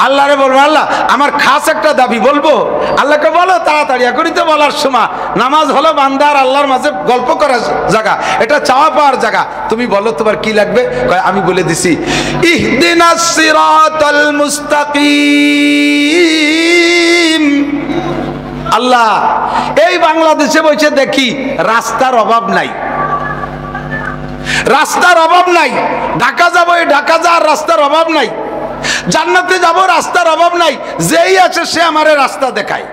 আল্লাহরে বলবো, আল্লাহ আমার খাস একটা দাবি বলবো। আল্লাহকে বলো তাড়াতাড়ি, এখনই তো বলার সময়। নামাজ হলো বান্দার আল্লাহর মাঝে গল্প করার জায়গা, এটা চাওয়া পাওয়ার জায়গা। তুমি বলো তোমার কি লাগবে। আমি বলে দিছি ইহদিনাস সিরাতাল মুস্তাকিম। আল্লাহ এই বাংলাদেশে বসে দেখি রাস্তার অভাব নাই, রাস্তার অভাব নাই। ঢাকা যাবো, ঢাকা যাওয়ার রাস্তার অভাব নাই। জান্নাতে যাব, রাস্তার অভাব নাই। যেই আছে সে আমারে রাস্তা দেখায়।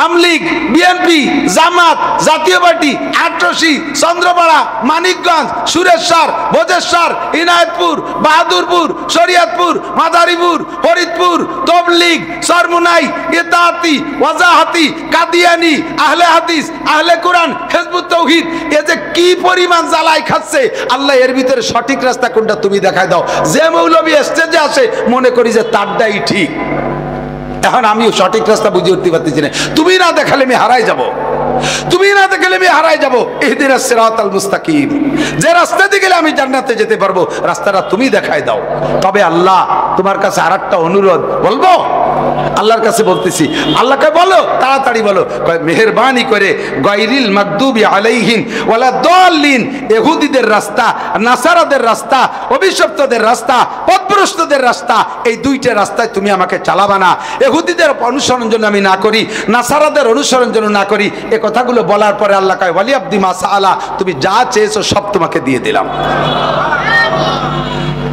আমলিগ, বিএনপি, জামাত, জাতীয় পার্টি, আটরশি, চন্দ্রপাড়া, মানিকগঞ্জ, সুরেশ্বর, ভোজেশ্বর, ইনায়তপুর, বাহাদুরপুর, শরিয়তপুর, মাদারীপুর, ফরিদপুর, তবলিগ, সরমুনাই, ইতাআতি, ওয়াজাহাতি, কাদিয়ানি, আহলে হাদিস, আহলে কোরআন, হিজবুত তাওহীদ, এ যে কি পরিমাণ জ্বালাই খাচ্ছে। আল্লাহ এর ভিতরে সঠিক রাস্তা কোনটা তুমি দেখায় দাও। যে মৌলবী স্টেজে আসে মনে করি যে তারটাই ঠিক। এখন আমিও সঠিক রাস্তা বুঝে উঠতে পারতেছি না। তুমি না দেখালে আমি হারাই যাব, তুমি না দেখালে আমি হারাই যাব। ইহদিনাস সিরাতাল মুস্তাকিম, যে রাস্তা দিয়ে গেলে আমি জান্নাতে যেতে পারবো, রাস্তাটা তুমি দেখায় দাও। তবে আল্লাহ তোমার কাছে আরেকটা অনুরোধ বলবো। আল্লাহর কাছে বলতেছি, আল্লাহকে বলো তাড়াতাড়ি বলো। মেহেরবানি করে গায়রিল মাগদুবি আলাইহিম ওয়ালা দাল্লিন, ইহুদিদের রাস্তা, নাসারাদের রাস্তা, অভিশপ্তদের রাস্তা, পথভ্রষ্টদের রাস্তা, এই দুইটা রাস্তায় তুমি আমাকে চালাবা না। ইহুদিদের অনুসরণ যেন আমি না করি, নাসারাদের অনুসরণ যেন না করি। এই কথাগুলো বলার পরে আল্লাহ কয় ওয়ালি আবদি মা সাআলা, তুমি যা চেয়েছো সব তোমাকে দিয়ে দিলাম।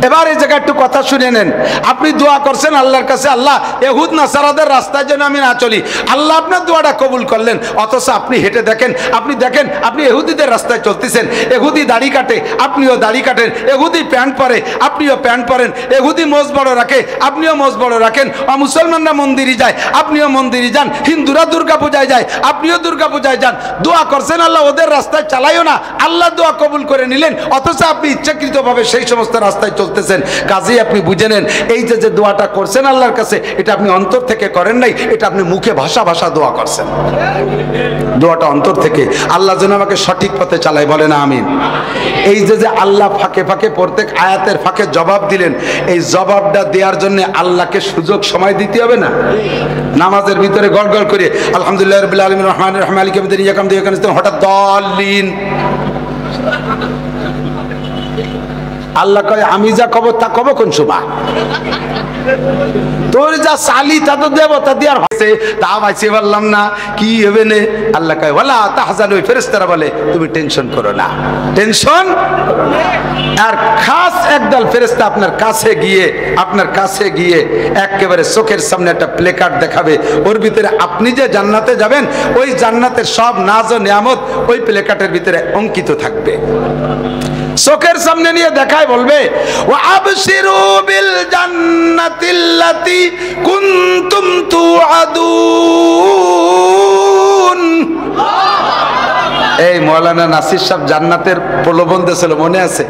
এবার এই জায়গায় একটু কথা শুনে নেন। আপনি দোয়া করছেন আল্লাহর কাছে, আল্লাহ ইহুদ নাসারাদের রাস্তায় যেন আমি না চলি। আল্লাহ আপনার দোয়াটা কবুল করলেন, অথচ আপনি হেঁটে দেখেন, আপনি দেখেন আপনি ইহুদিদের রাস্তায় চলতেছেন। ইহুদি দাড়ি কাটে, আপনিও দাড়ি কাটেন। ইহুদি প্যান্ট পরে, আপনিও প্যান্ট পরেন। ইহুদি মোজ বড় রাখে, আপনিও মোজ বড় রাখেন। মুসলমানরা মন্দিরে যায়, আপনিও মন্দিরে যান। হিন্দুরা দুর্গা পূজায় যায়, আপনিও দুর্গা পূজায় যান। দোয়া করছেন আল্লাহ ওদের রাস্তায় চালাইও না, আল্লাহ দোয়া কবুল করে নিলেন, অথচ আপনি ইচ্ছাকৃতভাবে সেই সমস্ত রাস্তায় চলতেছেন। কাজেই আপনি বুঝে নেন, এই যে দোয়াটা করছেন আল্লাহর কাছে, এটা আপনি অন্তর থেকে করেন নাই, এটা আপনি মুখে ভাষা ভাষা দোয়া করছেন। দোয়াটা অন্তর থেকে। আল্লাহ যেন আমাকে সঠিক পথে চালায়, বলেন আমিন। এই যে আল্লাহ ফাঁকে ফাঁকে প্রত্যেক আয়াতের ফাঁকে জবাব দিলেন, এই জবাবটা দেওয়ার জন্য আল্লাহকে সুযোগ সময় দিতে হবে না? নামাজের ভিতরে গড় গড় করে আলহামদুলিল্লাহ রাব্বিল আলামিন রহমানির রহিম মালিকি ইয়াউমিদ্দিন ইয়াকা না'বুদু ওয়া ইয়াকা নাস্তাঈন, হঠাৎ দাল্লিন। আল্লাহ কয় আমি যা কব তা কব কোন সময়? তোর যা চালি তা তো দেব, তা দেওয়ার হয়েছে, তা বাঁচিয়ে পারলাম না, কি হবে নে? আল্লাহ কয় ওয়ালা তাহজানু, ফেরেশতারা বলে তুমি টেনশন করো না, টেনশন করো না। আর খাস একদল ফেরেশতা আপনার কাছে গিয়ে একেবারে চোখের সামনে একটা প্লেকার্ড দেখাবে, ওর ভিতরে আপনি যে জান্নাতে যাবেন ওই জান্নাতের সব নাজ ও নিয়ামত ওই প্লেকার্ডের ভিতরে অঙ্কিত থাকবে। চোখের সামনে নিয়ে দেখায়, বলবে ওয়া আবশিরু বিল জান্নাতিল্লাতী কুনতুম তুআদুন। এই মৌলানা নাসির সাহেব জান্নাতের প্রলোভন দিয়েছিল, মনে আছে?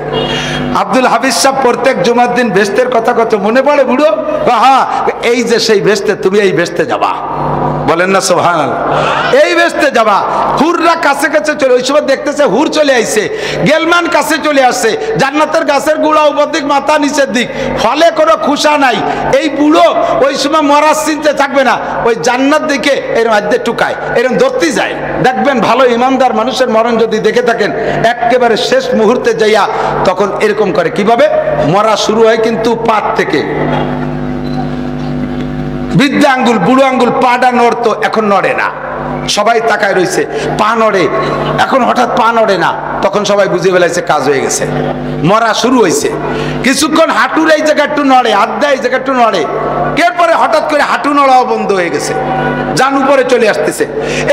আব্দুল হাফিজ সাহেব প্রত্যেক জুমার দিন বেহেশতের কথা কত মনে পড়ে বুড়ো? হ্যাঁ, এই যে সেই বেহেশতে, তুমি এই বেহেশতে যাবা, বলেন না সুবহানাল্লাহ। এই বেহেশতে যাবা। হুররা কাছে কাছে চলে, ওই সময় দেখতেছে হুর চলে আইছে, গেলমান কাছে চলে আসছে, জান্নাতের গাছের গুড়া উপর দিক, মাথা নিচের দিক, ফলে কোনো খুশা নাই। এই বুড়ো ওই সময় মরার চিন্তা থাকবে না, ওই জান্নাত দেখে এর মধ্যে টুকায়, এরকম ধরতে যায়। দেখবেন ভালো ইমানদার মানুষের মরণ যদি দেখে থাকেন, একেবারে শেষ মুহূর্তে যাইয়া তখন এরকম করে। কিভাবে মরা শুরু হয়? কিন্তু পাত থেকে, বৃদ্ধা আঙ্গুল, বুড়ো আঙ্গুল, পাটা নড়তো, এখন নড়ে না। সবাই তাকায় রইছে, পা নড়ে। এখন হঠাৎ পা নড়ে না, তখন সবাই বুঝে ফেলাইছে কাজ হয়ে গেছে, মরা শুরু হয়েছে। কিছুক্ষণ হাঁটুর এই জায়গা একটু নড়ে, আড্ডা এই জায়গা একটু নড়ে, এরপরে হঠাৎ করে হাঁটু নড়াও বন্ধ হয়ে গেছে, জান উপরে চলে আসতেছে।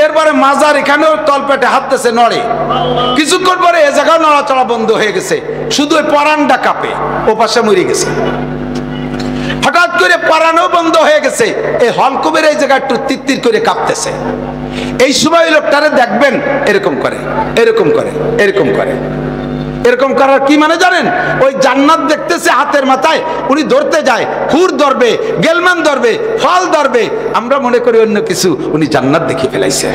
এরপরে মাজার এখানেও তলপেটে হাঁটতেছে, নড়ে। কিছুক্ষণ পরে এ জায়গাও নড়াচড়া বন্ধ হয়ে গেছে, শুধু ওই পরানটা কাঁপে, ও পাশে মরে গেছে। হঠাৎ করে পরানো বন্ধ হয়ে গেছে, এই হলকুবের এই জায়গা একটু তিত্তির করে কাঁপতেছে। এই সময় লোকটারে দেখবেন এরকম করে, এরকম করে, এরকম করে। এরকম করার কি মানে জানেন? ওই জান্নাত দেখতেছে হাতের মাথায়, উনি ধরতে যায়, হুর ধরবে, গেলমান ধরবে, ফল ধরবে, আমরা মনে করি অন্য কিছু, উনি জান্নাত দেখে ফেলাইছে।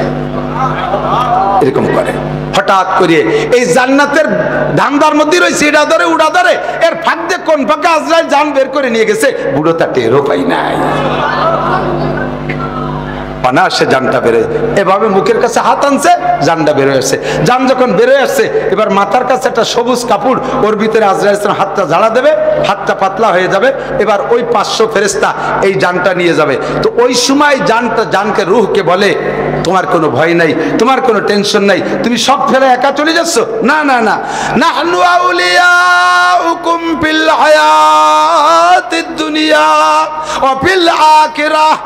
এরকম করে হঠাৎ করে এই জান্নাতের ধান্দার মধ্যে রয়েছে, এটা ধরে উড়া ধরে, এর ফাঁক দিয়ে কোন ফাঁকে আজরাইল জান বের করে নিয়ে গেছে, বুড়োটা টেরও পাই নাই। অনায়াসে জানটা বেরোয়, এভাবে মুখের কাছে হাত আনছে, জানটা বেরোয় আসছে। জান যখন বেরোয় আসছে, এবার মাথার কাছে একটা সবুজ কাপড়, ওর ভিতরে আজরাইল ইসলাম হাতটা ঝাড়া দেবে, হাতটা পাতলা হয়ে যাবে। এবার ওই 500 ফেরেশতা এই জানটা নিয়ে যাবে। তো ওই সময় জানকে রূহকে বলে, তোমার কোনো ভয় নাই, তোমার কোনো টেনশন নাই, তুমি সব ফেলে একা চলে যাচ্ছ? না না না, নাহনু আউলিয়াউকুম ফিল হায়াতিদ দুনিয়া ওয়া ফিল আখিরাহ।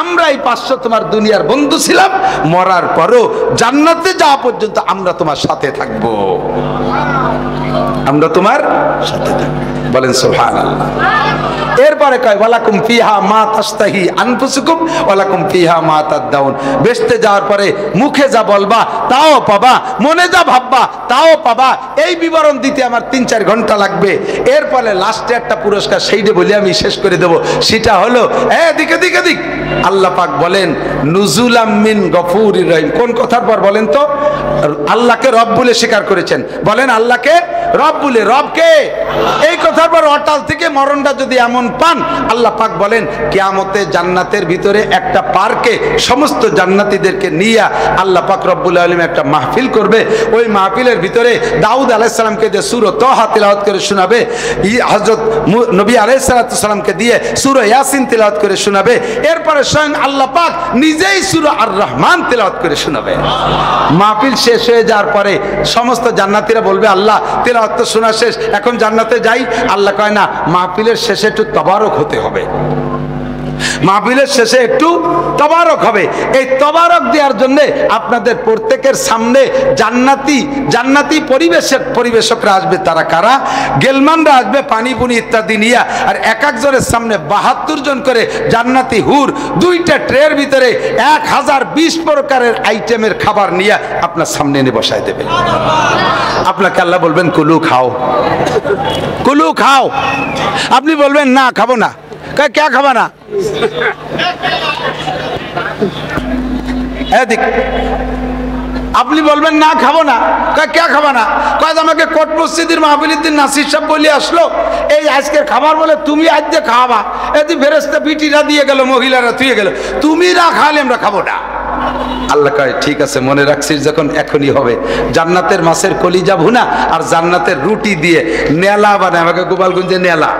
আমরা এই 500 তোমার দুনিয়ার বন্ধু ছিলাম, মরার পরও জান্নাতে যাওয়া পর্যন্ত আমরা তোমার সাথে থাকবো, আমরা তোমার সাথে থাকবো। বলেন সুবহানাল্লাহ। এরপরে কয় ওয়ালাকুম ফিহা মা তাশতাহি আনফুসুকুম ওয়ালাকুম ফিহা মা তাদাউন। বেহেশতে যাওয়ার পরে মুখে যা বলবা তাও পাবা, মনে যা ভাববা তাও পাবা। এই বিবরণ দিতে আমার 3-4 ঘন্টা লাগবে। এরপরে লাস্টে একটা পুরস্কার, সেইটা বলে আমি শেষ করে দেব। সেটা হলো দিকে দিকে দিক আল্লাহ পাক বলেন নুজুলাম মিন গফুরির রহিম। কোন কথার পর বলেন তো? আল্লাহকে রব বলে স্বীকার করেছেন, বলেন আল্লাহকে রব বলে। রবকে এই কথার পর অটাল থেকে মরণটা যদি এমন পান, আল্লাহ পাক বলেন কিয়ামতে জান্নাতের ভিতরে একটা পার্কে সমস্ত জান্নাতীদেরকে নিয়ে আল্লাহ পাক রব্বুল আলামিন একটা মাহফিল করবে। ওই মাহফিলের ভিতরে দাউদ আলাইহিস সালামকে দিয়ে সূরা তাহা তিলাওয়াত করে শোনাবে, হযরত নবী আলাইহিস সালামকে দিয়ে সূরা ইয়াসিন তিলাওয়াত করে শোনাবে। এরপরে স্বয়ং আল্লাহ পাক নিজেই সূরা আর রহমান তিলাওয়াত করে শোনাবে। মাহফিল শেষ হয়ে যাওয়ার পরে সমস্ত জান্নাতীরা বলবে, আল্লাহ তিলাওয়াত তো শোনা শেষ, এখন জান্নাতে যাই। আল্লাহ কয় না, মাহফিলের শেষে একটু তবারক হতে হবে, মাহফিলের শেষে একটু তবারক হবে। এই তবারক দেওয়ার জন্য আপনাদের প্রত্যেকের সামনে জান্নাতি পরিবেশকরা আসবে। তারা কারা? গেলমানরা আসবে পানি পুনি ইত্যাদি নিয়ে, আর এক একজনের সামনে 72 জন করে জান্নাতি হুর 2টা ট্রের ভিতরে 1020 প্রকারের আইটেমের খাবার নিয়ে আপনার সামনে এনে বসায় দেবে। আপনাকে আল্লাহ বলবেন কুলু খাও, কুলু খাও। আপনি বলবেন না খাবো না। কে খাবা না? আপনি বলবেন না খাবো না, কে খাবা না? কয় আমাকে কোট মসজিদের মাহফিলের দিন নাসির সাহেব বলে আসলো, এই আজকের খাবার বলে তুমি আজ যে খাওয়াবা, এদি ফেরেশতা বিটিরা দিয়ে গেল, মহিলারা তুই গেল, তুমি না খাওয়ালে আমরা খাবো না। আল্লাহ কয় ঠিক আছে, মনে রাখছিস যখন এখনই হবে। জান্নাতের মাছের কলিজা ভুনা আর জান্নাতের রুটি দিয়ে নেলা বানায়, আমাকে গোপালগঞ্জে নেলা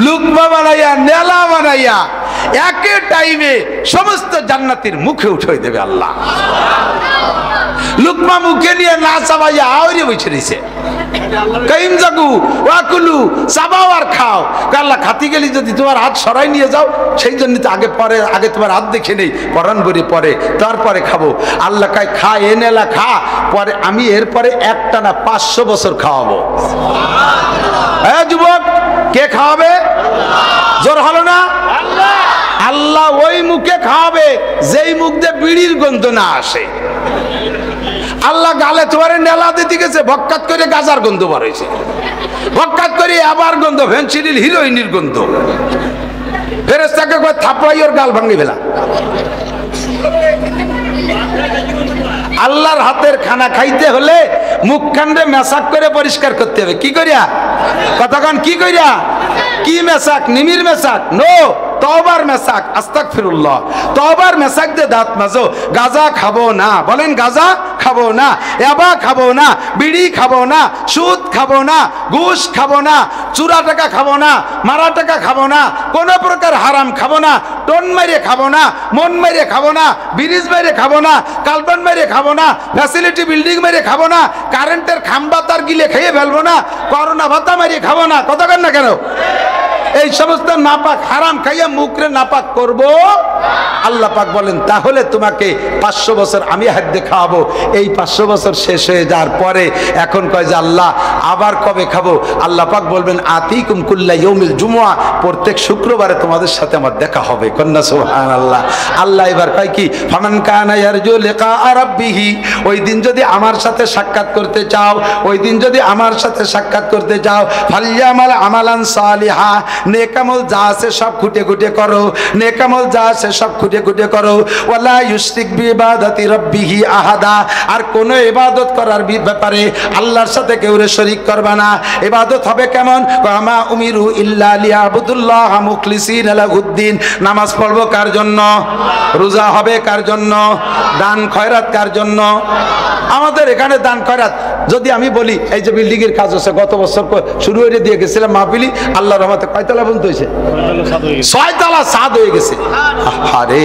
লুকমা বানাইয়া নেলা বানাইয়া একে টাইমে সমস্ত জান্নাতের মুখে উঠে দেবে আল্লাহ। লুকমা মুখে নিয়ে না চাবাইয়া আওরে বসে রয়েছে, কাইম জাগু ওয়াকুলু চাবাও আর খাও। আল্লাহ খাতি গেলি যদি তোমার হাত সরাই নিয়ে যাও, সেই জন্য তো আগে তোমার হাত দেখে নেই, পরান বরি পরে তারপরে খাবো। আল্লাহ কায় খা, এ নেলা খা, পরে আমি এরপরে একটানা 500 বছর খাওয়াবো। হ্যাঁ যুবক, কে খাওয়াবে? জোর হলো না? আল্লাহ ওই মুখে খাওয়াবে যেই মুখ দিয়ে বিড়ির গন্ধ না আসে। আল্লাহ গালে তোমার নেলা দিতে গেছে, ভক্কাত করে গাজার গন্ধ বার হয়েছে, ভক্কাত করে আবার গন্ধ, ফেন্সিডিল হিরোইনের গন্ধ। ফেরেশতাকে কয় থাপড়াই ওর গাল ভাঙি ফেলা। আল্লাহর হাতের খানা খাইতে হলে মুখ কান্ডে মেসাক করে পরিষ্কার করতে হবে। কি করিয়া? কতক্ষণ কি করিয়া? কি মেসাক? নিমির মেসাক? নো, তওবার মেসাক। আস্তাগফিরুল্লাহ। তওবার মেসাক দিয়ে দাঁত মাজো। গাজা খাবো না, বলেন গাজা খাবো না, ইয়াবা খাবো না, বিড়ি খাবো না, সুদ খাবো না, ঘুষ খাবো না, চুরা টাকা খাবো না, মারা টাকা খাবো না, কোনো প্রকার হারাম খাবো না, টোন মেরে খাবো না, মন মেরে খাবো না, ব্রিজ মেরে খাবো না, কালবান মেরে খাবো না, ফ্যাসিলিটি বিল্ডিং মেরে খাবো না, কারেন্টের খাম্বা তার গিলে খেয়ে ফেলবো না, করোনা ভাতা মেরে খাবো না। কথা কেন না কেন? এই সমস্ত নাপাক হারাম খাইয়া মুখরে নাপাক করব। আল্লাহ পাক বলেন তাহলে তোমাকে 500 বছর আমি হাত খাওয়াবো। এই 500 বছর শেষ হয়ে যাওয়ার পরে এখন কয় যে আল্লাহ আবার কবে খাবো? আল্লাহ পাক বলবেন আতিকুম কুল্লা ইয়াউমিল জুমআ, প্রত্যেক শুক্রবারে তোমাদের সাথে আমার দেখা হবে। কন্যা সুবহানাল্লাহ। আল্লাহ এবার কয় কি ফামান কানা ইয়ারজু লিকা রাব্বিহি, ওই দিন যদি আমার সাথে সাক্ষাৎ করতে চাও, ওই দিন যদি আমার সাথে সাক্ষাৎ করতে চাও, ফালইয়ামাল আমালান সালিহা, নেকামল যা আছে সব খুঁটে খুঁটে করো, নেকামল যা আছে সব খুঁটে খুঁটে করো। ওয়ালা ইউশরিক বিইবাদাতি রাব্বিহি আহাদা, আর কোন ইবাদত করার ব্যাপারে আল্লাহর সাথে কেউরে শরীক করবে না। ইবাদত হবে কেমন? ওয়ামা উমিরু ইল্লা লিয়াবুদুল্লাহ মুখলিসিনা লাহুদ্দিন। নামাজ পড়বো কার জন্য? রোজা হবে কার জন্য? দান খয়রাত কার জন্য? আমাদের এখানে দান খয়রাত যদি আমি বলি, এই যে বিল্ডিং এর কাজ হচ্ছে গত বছর শুরু হয়ে দিয়ে গেছিলাম মাহফিলি, আল্লাহর রহমতে কয়তলা পর্যন্ত হয়েছে? 6 তলা ছাদ হয়ে গেছে। আরে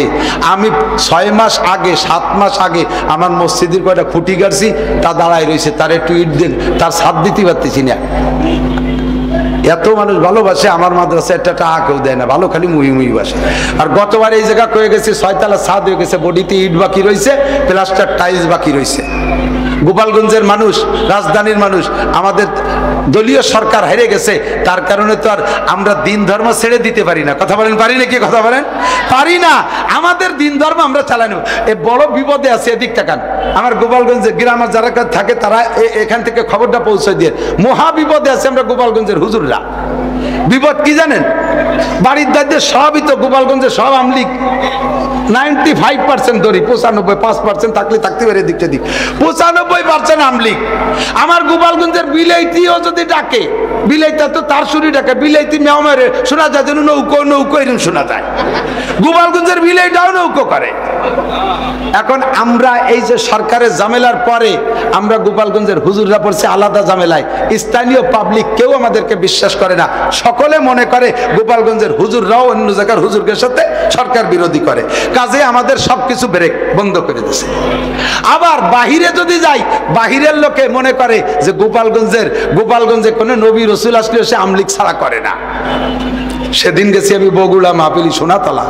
আমি 6 মাস আগে 7 মাস আগে আমার মসজিদের কয়টা খুঁটি গাড়ছি, তা দাঁড়ায় রয়েছে, তার একটু ইট দেন, তার ছাদ দিতে পারতেছি না। এত মানুষ ভালোবাসে আমার মাদ্রাসা, একটা টাকা কেউ দেয় না, ভালো খালি মুহি মুহি বাসে। আর গতবার এই জায়গা কয়ে গেছে 6 তলা ছাদ হয়ে গেছে, বডিতে ইট বাকি রয়েছে, প্লাস্টার টাইলস বাকি রয়েছে। গোপালগঞ্জের মানুষ, রাজধানীর মানুষ, আমাদের দলীয় সরকার হেরে গেছে, তার কারণে তো আর আমরা দিন ধর্ম ছেড়ে দিতে পারি না। কথা বলেন পারি না? কি কথা বলেন? পারি না। আমাদের দিন ধর্ম আমরা চালাই নেব। এ বড় বিপদে আছে, এদিক তাকান। আমার গোপালগঞ্জের গ্রামের যারা থাকে তারা এখান থেকে খবরটা পৌঁছে দিয়ে, মহা বিপদে আছে আমরা গোপালগঞ্জের হুজুররা। বিপদ কি জানেন? বাড়ির দায়িত্বে সবই তো গোপালগঞ্জে সব আমলিক, 95% ধরি, 95% থাকলে থাকতে পারে দিক দিক, 95% আমলিক। আমার গোপালগঞ্জের বিলাইতিও যদি ডাকে, বিলাইতা তো তার সুরি ডাকে, বিলাইতি মেও মেরে শোনা যায় যেন নৌকো নৌকো এরকম শোনা যায়। গোপালগঞ্জের বিলাইটাও নৌকো করে। এখন আমরা এই যে সরকারের ঝামেলার পরে আমরা গোপালগঞ্জের হুজুররা পড়ছে আলাদা ঝামেলায়, স্থানীয় পাবলিক কেউ আমাদেরকে বিশ্বাস করে না। সকলে মনে করে গোপালগঞ্জের হুজুররাও অন্য জায়গার হুজুরদের সাথে সরকার বিরোধী করে, কাজে আমাদের সবকিছু ব্রেক বন্ধ করে দিয়েছে। আবার বাহিরে যদি যাই, বাহিরের লোকে মনে করে যে গোপালগঞ্জে কোনো নবী রসুল আসলে সে আমলিক ছাড়া করে না। সেদিন গেছি আমি বগুড়া মাহফিলি সোনাতলা,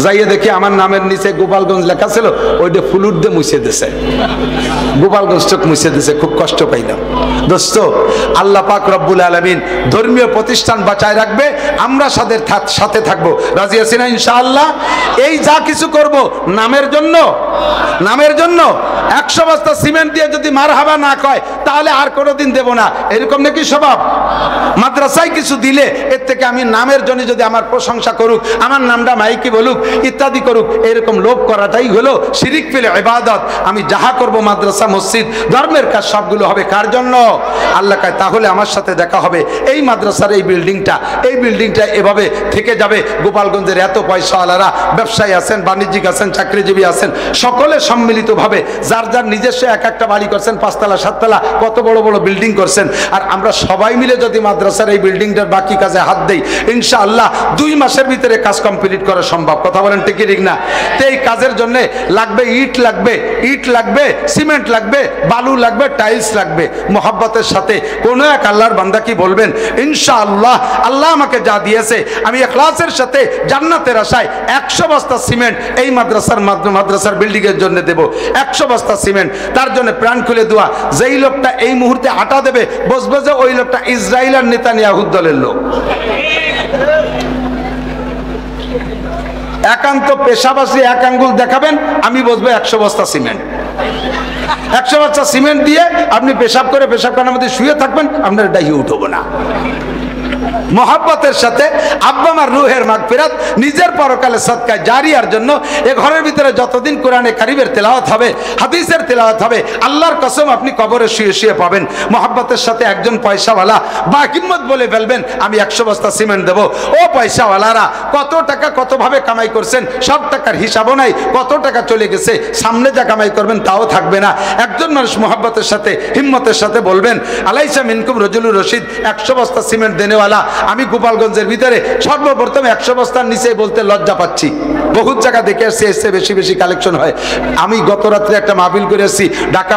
যাইয়ে দেখি আমার নামের নিচে গোপালগঞ্জ লেখা ছিল, ওইটা ফুলুর দিয়ে মুছে দিছে, গোপালগঞ্জ চোখ মুছে দিছে। খুব কষ্ট পাইলাম। দোস্ত, আল্লাহ পাক রব্বুল আলামিন ধর্মীয় প্রতিষ্ঠান বাঁচায় রাখবে, আমরা সাথে থাকবো। রাজি আছি না ইনশাআল্লাহ? এই যা কিছু করব নামের জন্য 100 বস্তা সিমেন্ট দিয়ে যদি মারহাবা না কয় তাহলে আর কোনোদিন দেব না, এরকম নাকি স্বভাব? মাদ্রাসায় কিছু দিলে এর থেকে আমি নামের জন্য যদি আমার প্রশংসা করুক, আমার নামটা মাইকি বলুক, ইত্যাদি করুক, এরকম লোভ করাটাই হলো শিরিক ফেলে ইবাদত। আমি যাহা করব মাদ্রাসা মসজিদ ধর্মের কাজ সবগুলো হবে কার জন্য? আল্লাহ কয় তাহলে আমার সাথে দেখা হবে। এই মাদ্রাসার এই বিল্ডিংটা এভাবে থেকে যাবে। গোপালগঞ্জের এত পয়সাওয়ালারা, ব্যবসায়ী আছেন, বাণিজ্যিক আছেন, চাকরিজীবী আছেন, সকলে সম্মিলিতভাবে যার নিজস্ব একটা বাড়ি করছেন, 5 তলা 7 তলা, কত বড় বড় বিল্ডিং করছেন। আর আমরা সবাই মিলে যদি মাদ্রাসার এই বিল্ডিংটার বাকি কাজে হাত দেই, ইনশাআল্লাহ 2 মাসের ভিতরে কাজ কমপ্লিট করা সম্ভব। কথা বলেন ঠিক ঠিক না? তো এই কাজের জন্য লাগবে ইট লাগবে, সিমেন্ট লাগবে, বালু লাগবে, টাইলস লাগবে। মোহাব্বতের সাথে কোন এক আল্লাহর বান্দা কি বলবেন, ইনশাআল্লাহ আল্লাহ আমাকে যা দিয়েছে আমি ইখলাসের সাথে জান্নাতের আশায় 100 বস্তা সিমেন্ট এই মাদ্রাসার বিল্ডিং এর জন্য দেব। 100 বস্তা সিমেন্ট, তার জন্য প্রাণ খুলে দোয়া। যেই লোকটা এই মুহূর্তে আটা দেবে, বুঝবে যে ওই লোকটা ইসরাইল আর নেতানিয়াহুর দলের লোক। একান্ত পেশাবাসী এক আঙ্গুল দেখাবেন, আমি বসবো 100 বস্তা সিমেন্ট। 100 বস্তা সিমেন্ট দিয়ে আপনি পেশাব করার মধ্যে শুয়ে থাকবেন, আপনার ডাইয়ে উঠবো না। মোহাব্বতের সাথে আব্বা আমার রুহের মাগফিরাত, নিজের পরকালে সদকায় জারিয়ার জন্য এ ঘরের ভিতরে যতদিন কোরআনে কারিমের তেলাওয়াত হবে, হাদিসের তেলাওয়াত হবে, আল্লাহর কসম আপনি কবরে শুয়ে শুয়ে পাবেন। মোহাব্বতের সাথে একজন পয়সাওয়ালা বা হিম্মত বলে ফেলবেন আমি 100 বস্তা সিমেন্ট দেবো। ও পয়সাওয়ালারা কত টাকা কতভাবে কামাই করছেন, সব টাকার হিসাবও নাই, কত টাকা চলে গেছে, সামনে যা কামাই করবেন তাও থাকবে না। একজন মানুষ মোহাব্বতের সাথে হিম্মতের সাথে বলবেন আলাইসা মিনকুম রজুলুর রশিদ, 100 বস্তা সিমেন্ট দেনেওয়ালা। আমি গোপালগঞ্জের ভিতরে সর্বপ্রথম 100 বস্তার নিচে বলতে লজ্জা পাচ্ছি, বহুত জায়গা দেখে আসছি এসে বেশি বেশি কালেকশন হয়। আমি গত রাত্রে একটা মাহফিল করে আসছি ঢাকা